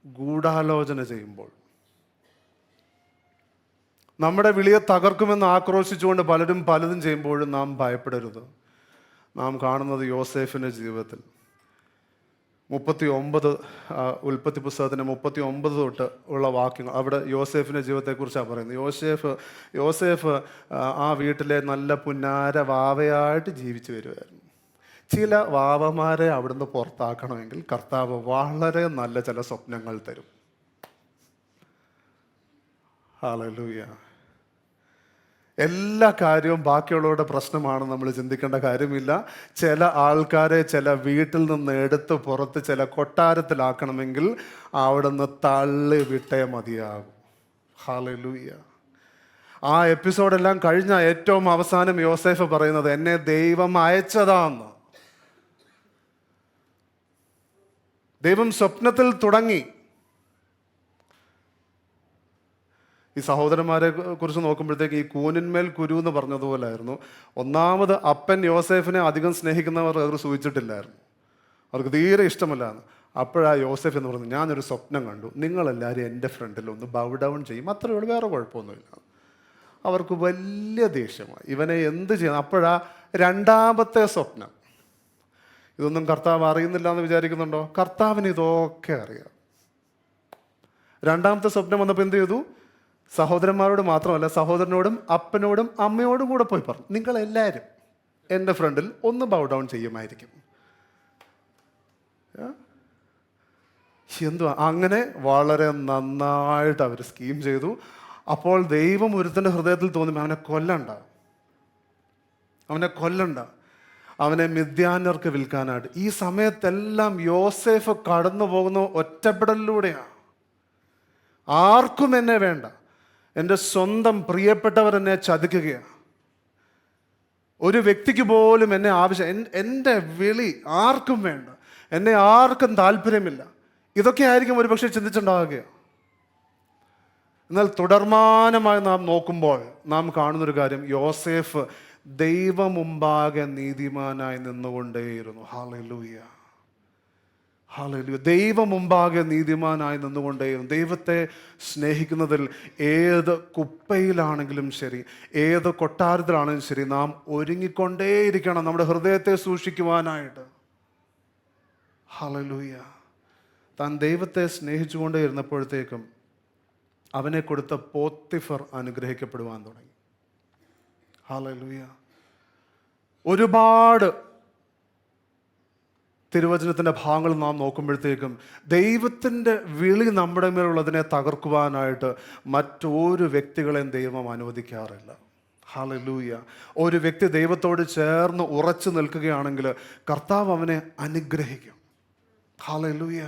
ഗൂഢാലോചന ചെയ്യുമ്പോൾ, നമ്മുടെ വിളിയെ തകർക്കുമെന്ന് ആക്രോശിച്ചുകൊണ്ട് പലരും പലതും ചെയ്യുമ്പോഴും നാം ഭയപ്പെടരുത്. നാം കാണുന്നത് യോസേഫിൻ്റെ ജീവിതത്തിൽ 39 ഉൽപ്പത്തി പുസ്തകത്തിൻ്റെ 39 തൊട്ട് ഉള്ള വാക്യങ്ങൾ അവിടെ യോസേഫിൻ്റെ ജീവിതത്തെക്കുറിച്ചാണ് പറയുന്നത്. യോസേഫ് ആ വീട്ടിലെ നല്ല പുന്നാര വാവയായിട്ട് ജീവിച്ചു വരുമായിരുന്നു. ചില വാവമാരെ അവിടുന്ന് പുറത്താക്കണമെങ്കിൽ കർത്താവ് വളരെ നല്ല ചില സ്വപ്നങ്ങൾ തരും. ഹല്ലേലൂയ. എല്ലാ കാര്യവും ബാക്കിയുള്ളവരുടെ പ്രശ്നമാണ് നമ്മൾ ചിന്തിക്കേണ്ട കാര്യമില്ല. ചില ആൾക്കാരെ ചില വീട്ടിൽ നിന്ന് എടുത്ത് പുറത്ത് ചില കൊട്ടാരത്തിലാക്കണമെങ്കിൽ അവിടെ നിന്ന് തള്ളി വിട്ടേ മതിയാകും. ഹല്ലേലൂയ. ആ എപ്പിസോഡെല്ലാം കഴിഞ്ഞ ഏറ്റവും അവസാനം യോസേഫ് പറയുന്നത്, എന്നെ ദൈവം അയച്ചതാന്ന്. ദൈവം സ്വപ്നത്തിൽ തുടങ്ങി. ഈ സഹോദരന്മാരെ കുറിച്ച് നോക്കുമ്പോഴത്തേക്ക് ഈ കൂനിന്മേൽ കുരു എന്ന് പറഞ്ഞതുപോലായിരുന്നു. ഒന്നാമത് അപ്പൻ യോസേഫിനെ അധികം സ്നേഹിക്കുന്നവർ അവർ സൂചിച്ചിട്ടില്ലായിരുന്നു, അവർക്ക് തീരെ ഇഷ്ടമല്ലാന്ന്. അപ്പോഴാ യോസേഫ് എന്ന് പറഞ്ഞു, ഞാനൊരു സ്വപ്നം കണ്ടു, നിങ്ങളെല്ലാവരും എൻ്റെ ഫ്രണ്ടിൽ ഒന്ന് ബൗ ഡൗൺ ചെയ്യും, അത്രയേ ഉള്ളൂ, വേറെ കുഴപ്പമൊന്നുമില്ല. അവർക്ക് വലിയ ദേഷ്യമായി, ഇവനെ എന്ത് ചെയ്യണം. അപ്പോഴാ രണ്ടാമത്തെ സ്വപ്നം. ഇതൊന്നും കർത്താവ് അറിയുന്നില്ല എന്ന് വിചാരിക്കുന്നുണ്ടോ? കർത്താവിന് ഇതൊക്കെ അറിയാം. രണ്ടാമത്തെ സ്വപ്നം വന്നപ്പോൾ എന്ത് ചെയ്തു? സഹോദരന്മാരോട് മാത്രമല്ല, സഹോദരനോടും അപ്പനോടും അമ്മയോടും കൂടെ പോയി പറഞ്ഞു, നിങ്ങളെല്ലാവരും എൻ്റെ ഫ്രണ്ടിൽ ഒന്ന് ബൗ ഡൗൺ ചെയ്യുമായിരിക്കും. എന്തുവാ, അങ്ങനെ വളരെ നന്നായിട്ട് അവർ സ്കീം ചെയ്തു. അപ്പോൾ ദൈവം ഒരുത്തൻ്റെ ഹൃദയത്തിൽ തോന്നി, അവനെ കൊല്ലണ്ട, അവനെ മിദ്യാന്യർക്ക് വിൽക്കാനായിട്ട്. ഈ സമയത്തെല്ലാം യോസേഫ് കടന്നു പോകുന്ന ഒറ്റപ്പെടലിലൂടെയാണ്. ആർക്കും എന്നെ വേണ്ട, എൻ്റെ സ്വന്തം പ്രിയപ്പെട്ടവർ എന്നെ ചതിക്കുകയാണ്, ഒരു വ്യക്തിക്ക് പോലും എന്നെ ആവശ്യം, എൻ്റെ വിളി ആർക്കും വേണ്ട, എന്നെ ആർക്കും താല്പര്യമില്ല. ഇതൊക്കെ ആയിരിക്കും ഒരു പക്ഷേ ചിന്തിച്ചുണ്ടാവുക. എന്നാൽ തുടർമാനമായി നാം നോക്കുമ്പോൾ നാം കാണുന്നൊരു കാര്യം, യോസേഫ് ദൈവമുമ്പാകെ നീതിമാനായി നിന്നുകൊണ്ടേയിരുന്നു. Hallelujah, hallelujah. ദൈവമുമ്പാകെ നീതിമാനായി നിന്നുകൊണ്ടേയിരുന്നു. ദൈവത്തെ സ്നേഹിക്കുന്നതിൽ ഏത് കുപ്പയിലാണെങ്കിലും ശരി, ഏത് കൊട്ടാരത്തിലാണെങ്കിലും ശരി, നാം ഒരുങ്ങിക്കൊണ്ടേയിരിക്കണം നമ്മുടെ ഹൃദയത്തെ സൂക്ഷിക്കുവാനായിട്ട്. ഹല്ലേലൂയ. താൻ ദൈവത്തെ സ്നേഹിച്ചുകൊണ്ടേ ഇരുന്നപ്പോഴത്തേക്കും അവനെ കൊടുത്ത പോത്തിഫർ അനുഗ്രഹിക്കപ്പെടുവാൻ തുടങ്ങി. ഹല്ലേലൂയ. ഒരുപാട് തിരുവചനത്തിൻ്റെ ഭാഗങ്ങൾ നാം നോക്കുമ്പോഴത്തേക്കും ദൈവത്തിൻ്റെ വിളി നമ്മുടെ മേലുള്ളതിനെ തകർക്കുവാനായിട്ട് മറ്റൊരു വ്യക്തികളെയും ദൈവം അനുവദിക്കാറില്ല. ഹല്ലേലൂയ. ഒരു വ്യക്തി ദൈവത്തോട് ചേർന്ന് ഉറച്ചു നിൽക്കുകയാണെങ്കിൽ കർത്താവ് അവനെ അനുഗ്രഹിക്കും. ഹല്ലേലൂയ.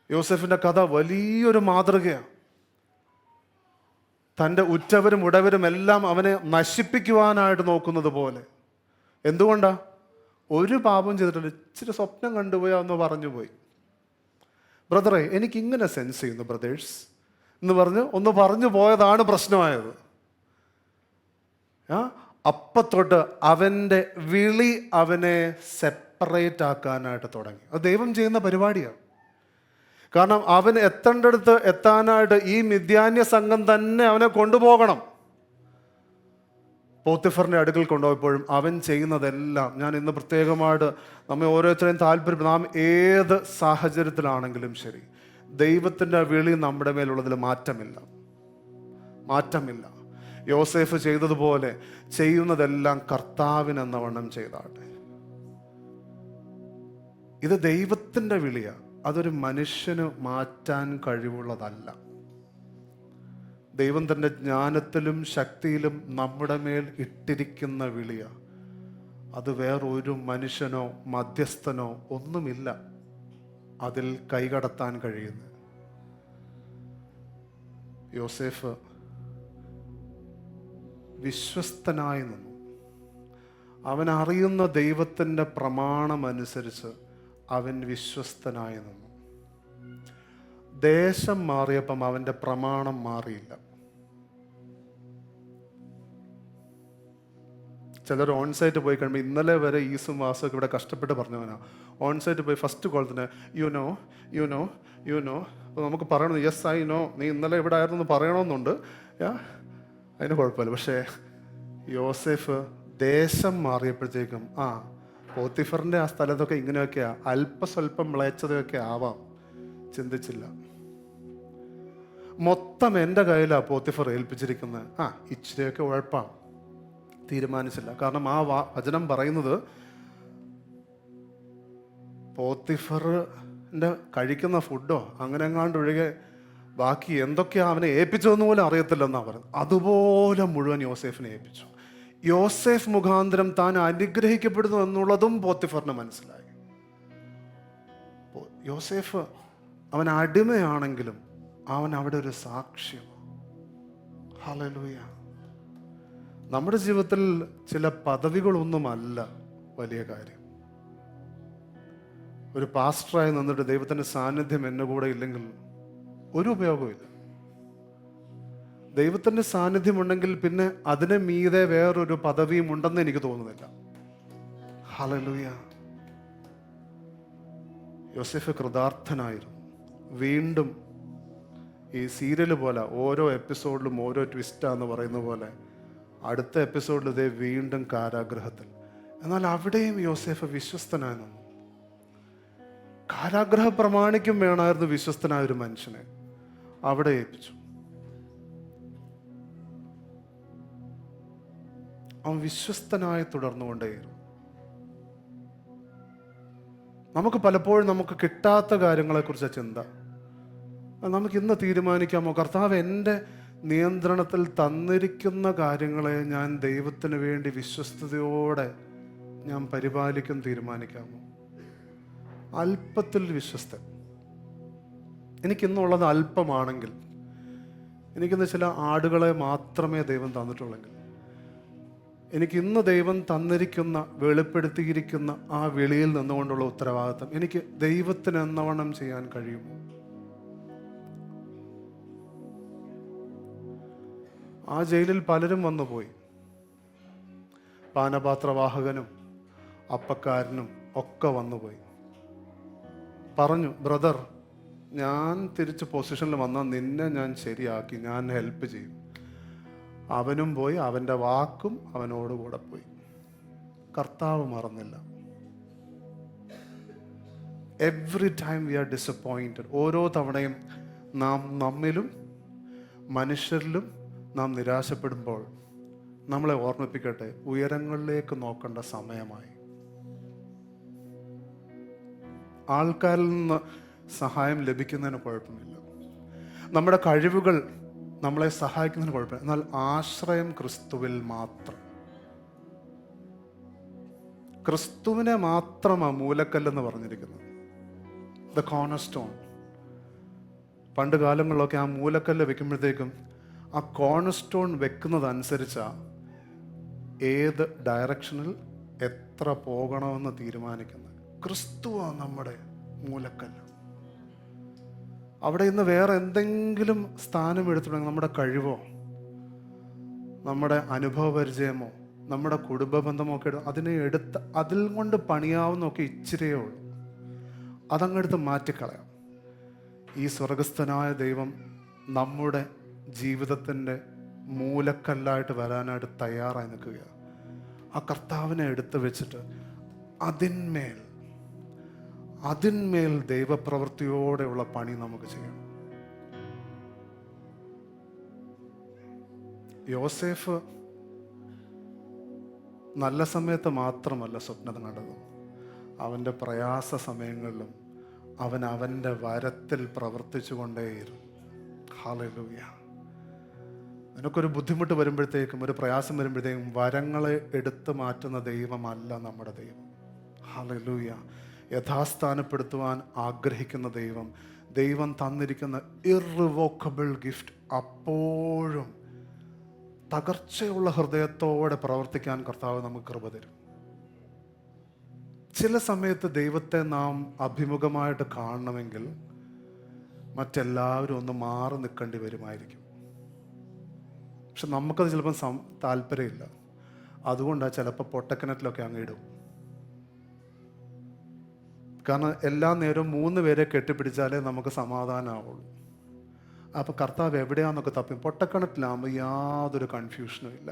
യോസേഫിൻ്റെ കഥ വലിയൊരു മാതൃകയാണ്. തൻ്റെ ഉറ്റവരും ഉടവരും എല്ലാം അവനെ നശിപ്പിക്കുവാനായിട്ട് നോക്കുന്നത് പോലെ. എന്തുകൊണ്ടാ? ഒരു പാപം ചെയ്തിട്ടില്ല, ഇച്ചിരി സ്വപ്നം കണ്ടുപോയി എന്ന് പറഞ്ഞു പോയി. ബ്രദറെ, എനിക്കിങ്ങനെ സെൻസ് ചെയ്യുന്നു ബ്രദേഴ്സ് എന്ന് പറഞ്ഞ് ഒന്ന് പറഞ്ഞു പോയതാണ് പ്രശ്നമായത്. അപ്പത്തൊട്ട് അവൻ്റെ വിളി അവനെ സെപ്പറേറ്റ് ആക്കാനായിട്ട് തുടങ്ങി. അത് ദൈവം ചെയ്യുന്ന പരിപാടിയാണ്. കാരണം അവൻ എത്തേണ്ടടുത്ത് എത്താനായിട്ട് ഈ മിദ്യാന്യ സംഘം തന്നെ അവനെ കൊണ്ടുപോകണം. പോത്തിഫറിൻ്റെ അടുക്കൽ കൊണ്ടുപോയപ്പോഴും അവൻ ചെയ്യുന്നതെല്ലാം, ഞാൻ ഇന്ന് പ്രത്യേകമായിട്ട് നമ്മെ ഓരോരുത്തരെയും താല്പര്യം, നാം ഏത് സാഹചര്യത്തിലാണെങ്കിലും ശരി, ദൈവത്തിൻ്റെ വിളി നമ്മുടെ മേലുള്ളതിൽ മാറ്റമില്ല. യോസേഫ് ചെയ്തതുപോലെ ചെയ്യുന്നതെല്ലാം കർത്താവിനെന്നവണ്ണം ചെയ്താട്ടെ. ഇത് ദൈവത്തിൻ്റെ വിളിയാണ്, അതൊരു മനുഷ്യന് മാറ്റാൻ കഴിവുള്ളതല്ല. ദൈവം തൻ്റെ ജ്ഞാനത്തിലും ശക്തിയിലും നമ്മുടെ മേൽ ഇട്ടിരിക്കുന്ന വിളിയാണ്. അത് വേറൊരു മനുഷ്യനോ മധ്യസ്ഥനോ ഒന്നുമില്ല അതിൽ കൈകടത്താൻ കഴിയുന്നത്. യോസേഫ് വിശ്വസ്തനായി നിന്നു. അവൻ അറിയുന്ന ദൈവത്തിൻ്റെ പ്രമാണമനുസരിച്ച് അവൻ വിശ്വസ്തനായി നിന്നു. ദേശം മാറിയപ്പം അവൻ്റെ പ്രമാണം മാറിയില്ല. ചിലർ ഓൺസൈറ്റ് പോയി കഴിയുമ്പോൾ, ഇന്നലെ വരെ ഈസും വാസുമൊക്കെ ഇവിടെ കഷ്ടപ്പെട്ട് പറഞ്ഞവനാ, ഓൺസൈറ്റ് പോയി ഫസ്റ്റ് കോൾ തന്നെ യു നോ അപ്പോൾ നമുക്ക് പറയണം, യെസ് ഐ നോ, നീ ഇന്നലെ ഇവിടെ ആയിരുന്നു എന്ന് പറയണമെന്നുണ്ട്, അതിന് കുഴപ്പമില്ല. പക്ഷേ യോസേഫ് ദേശം മാറിയപ്പോഴത്തേക്കും പോത്തിഫറിൻ്റെ ആ സ്ഥലത്തൊക്കെ ഇങ്ങനെയൊക്കെയാ, അല്പസ്വല്പം മ്ലേച്ഛതയൊക്കെ ആവാം, ചിന്തിച്ചില്ല. മൊത്തം എൻ്റെ കയ്യിലാണ് പോത്തിഫർ ഏൽപ്പിച്ചിരിക്കുന്നത്. ഇച്ചിരിയൊക്കെ ഉഴപ്പാം, തീരുമാനിച്ചില്ല. കാരണം ആ വചനം പറയുന്നത് പോത്തിഫറിൻ്റെ കഴിക്കുന്ന ഫുഡോ അങ്ങനെ എങ്ങാണ്ട് ഒഴികെ ബാക്കി എന്തൊക്കെയാ അവനെ ഏൽപ്പിച്ചതെന്ന് പോലും അറിയത്തില്ലെന്നാണ് പറയുന്നത്. അതുപോലെ മുഴുവൻ യോസേഫിനെ ഏൽപ്പിച്ചു. യോസേഫ് മുഖാന്തരം താൻ അനുഗ്രഹിക്കപ്പെടുന്നു എന്നുള്ളതും പോത്തിഫറിന് മനസ്സിലായി. യോസേഫ് അവൻ അടിമയാണെങ്കിലും അവൻ അവിടെ ഒരു സാക്ഷ്യം. ഹല്ലേലൂയ. നമ്മുടെ ജീവിതത്തിൽ ചില പദവികളൊന്നുമല്ല വലിയ കാര്യം. ഒരു പാസ്റ്ററായി നിന്നിട്ട് ദൈവത്തിൻ്റെ സാന്നിധ്യം എൻ്റെ കൂടെ ഇല്ലെങ്കിൽ ഒരു ഉപയോഗമില്ല. ദൈവത്തിൻ്റെ സാന്നിധ്യം ഉണ്ടെങ്കിൽ പിന്നെ അതിന് മീതെ വേറൊരു പദവിയും ഉണ്ടെന്ന് എനിക്ക് തോന്നുന്നില്ല. ഹല്ലേലൂയ. യോസേഫ് കൃതാർത്ഥനായിരുന്നു. വീണ്ടും ഈ സീരിയൽ പോലെ ഓരോ എപ്പിസോഡിലും ഓരോ ട്വിസ്റ്റാന്ന് പറയുന്ന പോലെ അടുത്ത എപ്പിസോഡിൽ ഇതേ വീണ്ടും കാരാഗ്രഹത്തിൽ. എന്നാൽ അവിടെയും യോസേഫ് വിശ്വസ്തനായി നിന്നു. കാരാഗ്രഹ പ്രമാണിക്കും വേണമായിരുന്നു വിശ്വസ്തനായ ഒരു മനുഷ്യനെ. അവിടെ ഏൽപ്പിച്ചു. അവൻ വിശ്വസ്തനായി തുടർന്നുകൊണ്ടേയിരുന്നു. നമുക്ക് പലപ്പോഴും നമുക്ക് കിട്ടാത്ത കാര്യങ്ങളെക്കുറിച്ച് ചിന്ത. നമുക്ക് ഇന്ന് തീരുമാനിക്കാമോ, കർത്താവ് എൻ്റെ നിയന്ത്രണത്തിൽ തന്നിരിക്കുന്ന കാര്യങ്ങളെ ഞാൻ ദൈവത്തിന് വേണ്ടി വിശ്വസ്തയോടെ ഞാൻ പരിപാലിക്കും തീരുമാനിക്കാമോ? അല്പത്തിൽ വിശ്വസ്തൻ. എനിക്കിന്നുള്ളത് അല്പമാണെങ്കിൽ, എനിക്കിന്ന് ചില ആടുകളെ മാത്രമേ ദൈവം തന്നിട്ടുള്ളെങ്കിൽ, എനിക്കിന്ന് ദൈവം തന്നിരിക്കുന്ന വെളിപ്പെടുത്തിയിരിക്കുന്ന ആ വെളിയിൽ നിന്നുകൊണ്ടുള്ള ഉത്തരവാദിത്തം എനിക്ക് ദൈവത്തിന് എന്നവണ്ണം ചെയ്യാൻ കഴിയുമോ? ആ ജയിലിൽ പലരും വന്നുപോയി. പാനപാത്രവാഹകനും അപ്പക്കാരനും ഒക്കെ വന്നുപോയി. പറഞ്ഞു, ബ്രദർ, ഞാൻ തിരിച്ച് പൊസിഷനിൽ വന്നാൽ നിന്നെ ഞാൻ ശരിയാക്കി, ഞാൻ ഹെൽപ്പ് ചെയ്യും. അവനും പോയി, അവൻ്റെ വാക്കും അവനോട് കൂടെ പോയി. കർത്താവ് മറന്നില്ല. Every time we are disappointed. ഓരോ തവണയും നാം നമ്മിലും മനുഷ്യരിലും നാം നിരാശപ്പെടുമ്പോൾ നമ്മളെ ഓർമ്മിപ്പിക്കട്ടെ, ഉയരങ്ങളിലേക്ക് നോക്കേണ്ട സമയമായി. ആൾക്കാരിൽ നിന്ന് സഹായം ലഭിക്കുന്നതിന് കുഴപ്പമില്ല, നമ്മുടെ കഴിവുകൾ നമ്മളെ സഹായിക്കുന്നതിന് കുഴപ്പമില്ല. എന്നാൽ ആശ്രയം ക്രിസ്തുവിൽ മാത്രം. ക്രിസ്തുവിനെ മാത്രമാണ് മൂലക്കല്ലെന്ന് പറഞ്ഞിരിക്കുന്നത്, ദ കോർണർ സ്റ്റോൺ. പണ്ട് കാലങ്ങളിലൊക്കെ ആ മൂലക്കല്ല് വെക്കുമ്പോഴത്തേക്കും ആ കോർണർ സ്റ്റോൺ വെക്കുന്നതനുസരിച്ചാണ് ഏത് ഡയറക്ഷനിൽ എത്ര പോകണമെന്ന് തീരുമാനിക്കുന്നത്. ക്രിസ്തുവാണ് നമ്മുടെ മൂലക്കല്ല്. അവിടെ ഇന്ന് വേറെ എന്തെങ്കിലും സ്ഥാനം എടുത്തിട്ടുണ്ടെങ്കിൽ നമ്മുടെ കഴിവോ നമ്മുടെ അനുഭവ പരിചയമോ നമ്മുടെ കുടുംബ ബന്ധമോ ഒക്കെ അതിനെ എടുത്ത് അതിൽ കൊണ്ട് പണിയാവുന്നൊക്കെ ഇച്ചിരിയേ ഉള്ളൂ. അതങ്ങെടുത്ത് മാറ്റിക്കളയാം. ഈ സ്വർഗസ്ഥനായ ദൈവം നമ്മുടെ ജീവിതത്തിൻ്റെ മൂലക്കല്ലായിട്ട് വരാനായിട്ട് തയ്യാറായി നിൽക്കുകയാണ്. ആ കർത്താവിനെ എടുത്തു വെച്ചിട്ട് അതിന്മേൽ ദൈവപ്രവൃത്തിയോടെയുള്ള പണി നമുക്ക് ചെയ്യണം. യോസേഫ് നല്ല സമയത്ത് മാത്രമല്ല സ്വപ്നം കണ്ടത്, അവൻ്റെ പ്രയാസ സമയങ്ങളിലും അവൻ അവൻ്റെ വരത്തിൽ പ്രവർത്തിച്ചു കൊണ്ടേയിരുന്നു. ഹല്ലേലൂയ. നിനക്കൊരു ബുദ്ധിമുട്ട് വരുമ്പോഴത്തേക്കും, ഒരു പ്രയാസം വരുമ്പോഴത്തേക്കും വരങ്ങളെ എടുത്തു മാറ്റുന്ന ദൈവമല്ല നമ്മുടെ ദൈവം. ഹല്ലേലൂയ. യഥാസ്ഥാനപ്പെടുത്തുവാൻ ആഗ്രഹിക്കുന്ന ദൈവം തന്നിരിക്കുന്ന ഇർറിവോക്കബിൾ ഗിഫ്റ്റ് അപ്പോഴും തകർച്ചയുള്ള ഹൃദയത്തോടെ പ്രവർത്തിക്കാൻ കർത്താവ് നമുക്ക് കൃപ തരും. ചില സമയത്ത് ദൈവത്തെ നാം അഭിമുഖമായിട്ട് കാണണമെങ്കിൽ മറ്റെല്ലാവരും ഒന്ന് മാറി നിൽക്കേണ്ടി വരുമായിരിക്കും. പക്ഷെ നമുക്കത് ചിലപ്പം താല്പര്യമില്ല. അതുകൊണ്ടാണ് ചിലപ്പോൾ പൊട്ടക്കിണറ്റിലൊക്കെ അങ്ങിടും. കാരണം എല്ലാ നേരവും 3 പേരെ കെട്ടിപ്പിടിച്ചാലേ നമുക്ക് സമാധാനമാവുള്ളൂ. അപ്പോൾ കർത്താവ് എവിടെയാണെന്നൊക്കെ തപ്പി പൊട്ടക്കിണറ്റിലാകുമ്പോൾ യാതൊരു കൺഫ്യൂഷനും ഇല്ല.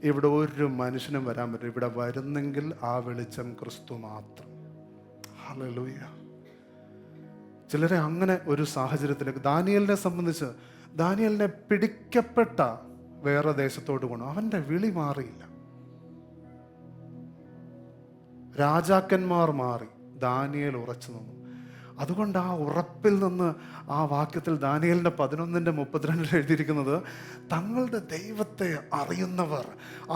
ഇവിടെ ഒരു മനുഷ്യനും വരാൻ പറ്റില്ല. ഇവിടെ വരുന്നെങ്കിൽ ആ വെളിച്ചം ക്രിസ്തു മാത്രം. ഹല്ലേലൂയ. ചിലരെ അങ്ങനെ ഒരു സാഹചര്യത്തിലേക്ക്, ദാനിയേലിനെ സംബന്ധിച്ച്, ദാനിയേലിനെ പിടിക്കപ്പെട്ട വേറെ ദേശത്തോട്ട് കൊണ്ടു, അവൻ്റെ വിളി മാറിയില്ല. രാജാക്കന്മാർ മാറി, ദാനിയേൽ ഉറച്ചു നിന്നു. അതുകൊണ്ട് ആ ഉറപ്പിൽ നിന്ന് ആ വാക്യത്തിൽ ദാനിയേലിൻ്റെ 11:32 എഴുതിയിരിക്കുന്നത്, തങ്ങളുടെ ദൈവത്തെ അറിയുന്നവർ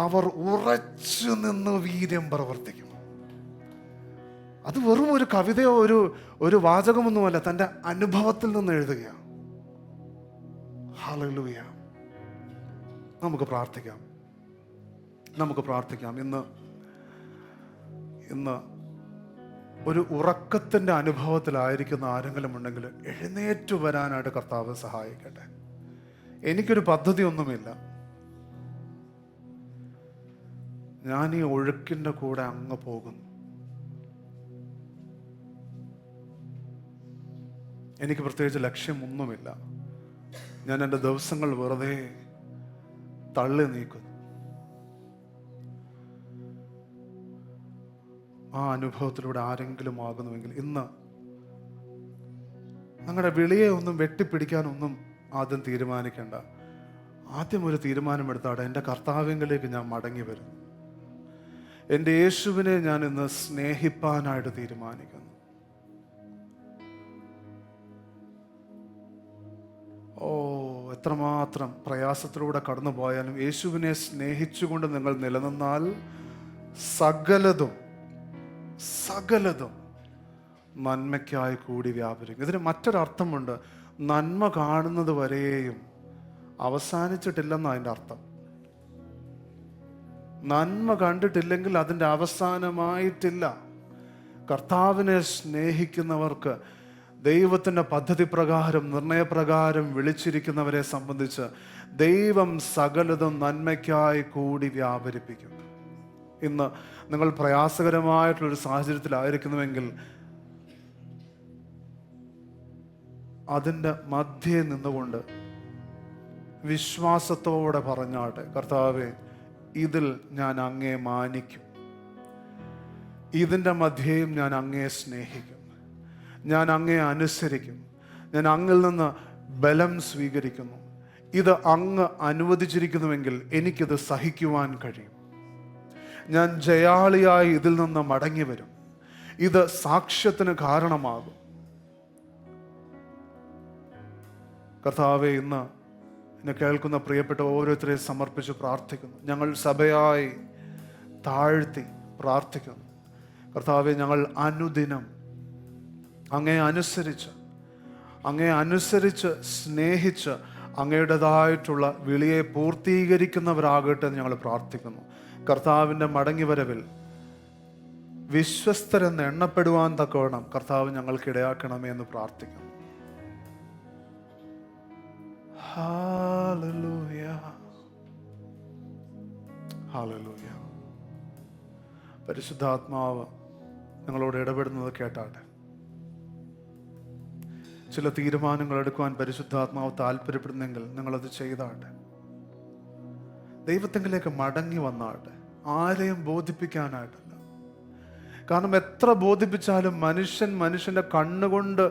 അവർ ഉറച്ചു നിന്ന് വീര്യം പ്രവർത്തിക്കും. അത് വെറും ഒരു കവിതയോ ഒരു വാചകമൊന്നുമല്ല, തൻ്റെ അനുഭവത്തിൽ നിന്ന് എഴുതുകയാണ്. ഹല്ലേലൂയ. നമുക്ക് പ്രാർത്ഥിക്കാം. ഇന്ന് ഒരു ഉറക്കത്തിൻ്റെ അനുഭവത്തിലായിരിക്കുന്ന ആരെങ്കിലും ഉണ്ടെങ്കിൽ എഴുന്നേറ്റു വരാനായിട്ട് കർത്താവ് സഹായിക്കട്ടെ. എനിക്കൊരു പദ്ധതിയൊന്നുമില്ല, ഞാൻ ഈ ഒഴുക്കിൻ്റെ കൂടെ അങ്ങ് പോകുന്നു. എനിക്ക് പ്രത്യേകിച്ച് ലക്ഷ്യമൊന്നുമില്ല. ഞാൻ എൻ്റെ ദിവസങ്ങൾ വെറുതെ തള്ളി നീക്കുന്നു. ആ അനുഭവത്തിലൂടെ ആരെങ്കിലും ആകുന്നുവെങ്കിൽ ഇന്ന് നിങ്ങളുടെ വിളിയെ ഒന്നും വെട്ടിപ്പിടിക്കാനൊന്നും ആദ്യം തീരുമാനിക്കേണ്ട. ആദ്യം ഒരു തീരുമാനമെടുത്താടെ, എൻ്റെ കർത്താവിലേക്ക് ഞാൻ മടങ്ങി വരും. എൻ്റെ യേശുവിനെ ഞാൻ ഇന്ന് സ്നേഹിപ്പാനായിട്ട് തീരുമാനിക്കുന്നു. എത്രമാത്രം പ്രയാസത്തിലൂടെ കടന്നു പോയാലും യേശുവിനെ സ്നേഹിച്ചുകൊണ്ട് നിങ്ങൾ നിലനിന്നാൽ സകലതും നന്മയ്ക്കായി കൂടി വ്യാപരിക്കും. ഇതിന് മറ്റൊരർത്ഥമുണ്ട്. നന്മ കാണുന്നത് വരെയും അവസാനിച്ചിട്ടില്ലെന്നാണ് അതിൻ്റെ അർത്ഥം. നന്മ കണ്ടിട്ടില്ലെങ്കിൽ അതിൻ്റെ അവസാനമായിട്ടില്ല. കർത്താവിനെ സ്നേഹിക്കുന്നവർക്ക് ദൈവത്തിൻ്റെ പദ്ധതി പ്രകാരം, നിർണയപ്രകാരം വിളിച്ചിരിക്കുന്നവരെ സംബന്ധിച്ച് ദൈവം സകലതും നന്മയ്ക്കായി കൂടി വ്യാപരിപ്പിക്കും. ഇന്ന് നിങ്ങൾ പ്രയാസകരമായിട്ടുള്ളൊരു സാഹചര്യത്തിലായിരിക്കുന്നുവെങ്കിൽ അതിൻ്റെ മധ്യേ നിന്നുകൊണ്ട് വിശ്വാസത്തോടെ പറഞ്ഞാട്ടെ, കർത്താവേ, ഇതിൽ ഞാൻ അങ്ങയെ മാനിക്കും, ഇതിൻ്റെ മധ്യേയും ഞാൻ അങ്ങയെ സ്നേഹിക്കും, ഞാൻ അങ്ങയെ അനുസരിക്കും, ഞാൻ അങ്ങിൽ നിന്ന് ബലം സ്വീകരിക്കുന്നു. ഇത് അങ്ങ് അനുവദിച്ചിരിക്കുന്നുവെങ്കിൽ എനിക്കിത് സഹിക്കുവാൻ കഴിയും. ഞാൻ ജയാളിയായി ഇതിൽ നിന്ന് മടങ്ങി വരും. ഇത് സാക്ഷ്യത്തിന് കാരണമാകും. കർത്താവേ, ഇന്ന് എന്നെ കേൾക്കുന്ന പ്രിയപ്പെട്ട ഓരോരുത്തരെയും സമർപ്പിച്ച് പ്രാർത്ഥിക്കുന്നു. ഞങ്ങൾ സഭയായി താഴ്ത്തി പ്രാർത്ഥിക്കുന്നു. കർത്താവേ, ഞങ്ങൾ അനുദിനം അങ്ങയെ അനുസരിച്ച് സ്നേഹിച്ച് അങ്ങയുടേതായിട്ടുള്ള വിളിയെ പൂർത്തീകരിക്കുന്നവരാകട്ടെ എന്ന് ഞങ്ങൾ പ്രാർത്ഥിക്കുന്നു. കർത്താവിൻ്റെ മടങ്ങിവരവിൽ വിശ്വസ്തരെന്ന് എണ്ണപ്പെടുവാൻ തക്കവണ്ണം കർത്താവ് ഞങ്ങൾക്ക് ഇടയാക്കണമേ എന്ന് പ്രാർത്ഥിക്കുന്നു. Hallelujah, hallelujah. പരിശുദ്ധാത്മാവ് നിങ്ങളോട് ഇടപെടുന്നത് കേട്ടാട്ടെ. ചില തീരുമാനങ്ങൾ എടുക്കുവാൻ പരിശുദ്ധാത്മാവ് താല്പര്യപ്പെടുന്നെങ്കിൽ നിങ്ങളത് ചെയ്താട്ടെ. ദൈവത്തെങ്കിലേക്ക് മടങ്ങി വന്നാട്ടെ. ആരെയും ബോധിപ്പിക്കാനായിട്ടല്ല. കാരണം എത്ര ബോധിപ്പിച്ചാലും മനുഷ്യൻ്റെ കണ്ണുകൊണ്ട്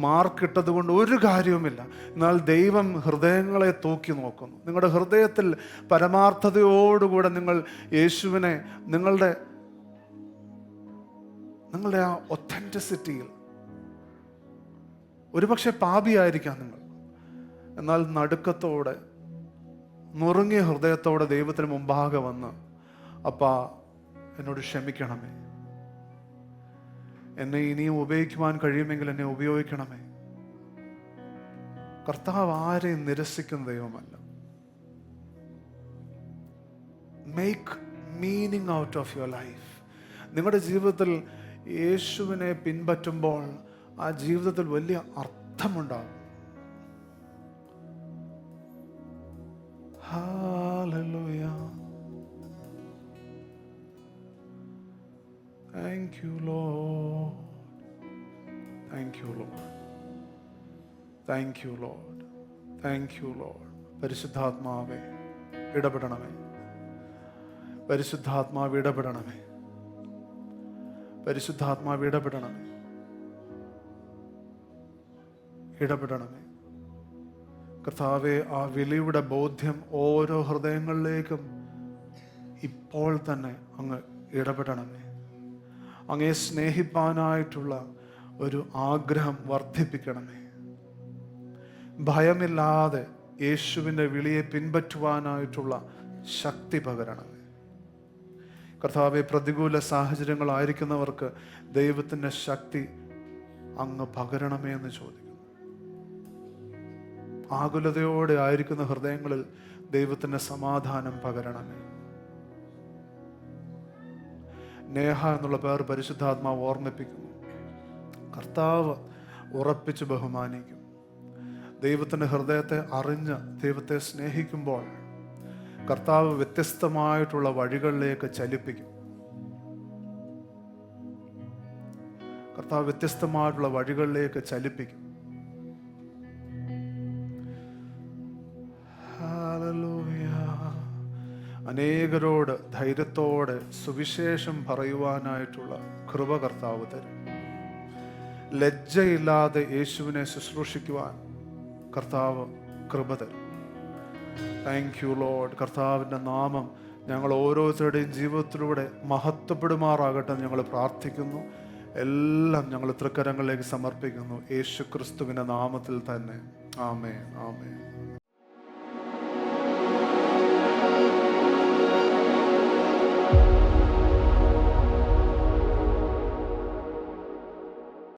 മാർക്കിട്ടത് കൊണ്ട് ഒരു കാര്യവുമില്ല. എന്നാൽ ദൈവം ഹൃദയങ്ങളെ തൂക്കി നോക്കുന്നു. നിങ്ങളുടെ ഹൃദയത്തിൽ പരമാർത്ഥതയോടുകൂടെ നിങ്ങൾ യേശുവിനെ നിങ്ങളുടെ ആ ഒത്തൻറ്റിസിറ്റിയിൽ, ഒരുപക്ഷെ പാപിയായിരിക്കാം നിങ്ങൾ, എന്നാൽ നടുക്കത്തോടെ, നുറുങ്ങിയ ഹൃദയത്തോടെ ദൈവത്തിന് മുമ്പാകെ വന്ന്, അപ്പാ എന്നോട് ക്ഷമിക്കണമേ, എന്നെ ഇനിയും ഉപയോഗിക്കുവാൻ കഴിയുമെങ്കിൽ എന്നെ ഉപയോഗിക്കണമേ. കർത്താവ് ആരെയും നിരസിക്കുന്ന ദൈവമല്ല. Make meaning out of your life. നിങ്ങളുടെ ജീവിതത്തിൽ യേശുവിനെ പിൻപറ്റുമ്പോൾ ആ ജീവിതത്തിൽ വലിയ അർത്ഥമുണ്ടാകും. Hallelujah. Thank you, Lord. Thank you, Lord. Thank you, Lord. Thank you, Lord. പരിശുദ്ധാത്മാവേ, ഇടപെടണമേ. പരിശുദ്ധാത്മാവ് ഇടപെടണമേ. പരിശുദ്ധാത്മാവ് ഇടപെടണമേ. ഇടപെടണമേ കർത്താവെ. ആ വിളിയുടെ ബോധ്യം ഓരോ ഹൃദയങ്ങളിലേക്കും ഇപ്പോൾ തന്നെ അങ്ങ് ഇടപെടണമേ. അങ്ങയെ സ്നേഹിപ്പാനായിട്ടുള്ള ഒരു ആഗ്രഹം വർദ്ധിപ്പിക്കണമേ. ഭയമില്ലാതെ യേശുവിൻ്റെ വിളിയെ പിൻപറ്റുവാനായിട്ടുള്ള ശക്തി പകരണമേ. കർത്താവെ, പ്രതികൂല സാഹചര്യങ്ങളായിരിക്കുന്നവർക്ക് ദൈവത്തിൻ്റെ ശക്തി അങ്ങ് പകരണമേ എന്ന് ചോദിക്കുന്നു. ആകുലതയോടെ ആയിരിക്കുന്ന ഹൃദയങ്ങളിൽ ദൈവത്തിൻ്റെ സമാധാനം പകരണമേ. നേഹ എന്നുള്ള പേർ പരിശുദ്ധാത്മാവ് ഓർമ്മിപ്പിക്കുന്നു. കർത്താവ് ഉറപ്പിച്ച് ബഹുമാനിക്കും. ദൈവത്തിൻ്റെ ഹൃദയത്തെ അറിഞ്ഞ് ദൈവത്തെ സ്നേഹിക്കുമ്പോൾ കർത്താവ് വ്യത്യസ്തമായിട്ടുള്ള വഴികളിലേക്ക് ചലിപ്പിക്കും. കർത്താവ് വ്യത്യസ്തമായിട്ടുള്ള വഴികളിലേക്ക് ചലിപ്പിക്കും. അനേകരോട് ധൈര്യത്തോടെ സുവിശേഷം പറയുവാനായിട്ടുള്ള കൃപ കർത്താവ് തരും. ലജ്ജയില്ലാതെ യേശുവിനെ ശുശ്രൂഷിക്കുവാൻ കർത്താവ് കൃപ തരും. Thank you Lord. കർത്താവിൻ്റെ നാമം ഞങ്ങൾ ഓരോരുത്തരുടെയും ജീവിതത്തിലൂടെ മഹത്വപ്പെടുമാറാകട്ടെ ഞങ്ങൾ പ്രാർത്ഥിക്കുന്നു. എല്ലാം ഞങ്ങൾ തൃക്കരങ്ങളിലേക്ക് സമർപ്പിക്കുന്നു യേശു ക്രിസ്തുവിൻ്റെ നാമത്തിൽ തന്നെ. ആമേൻ, ആമേൻ.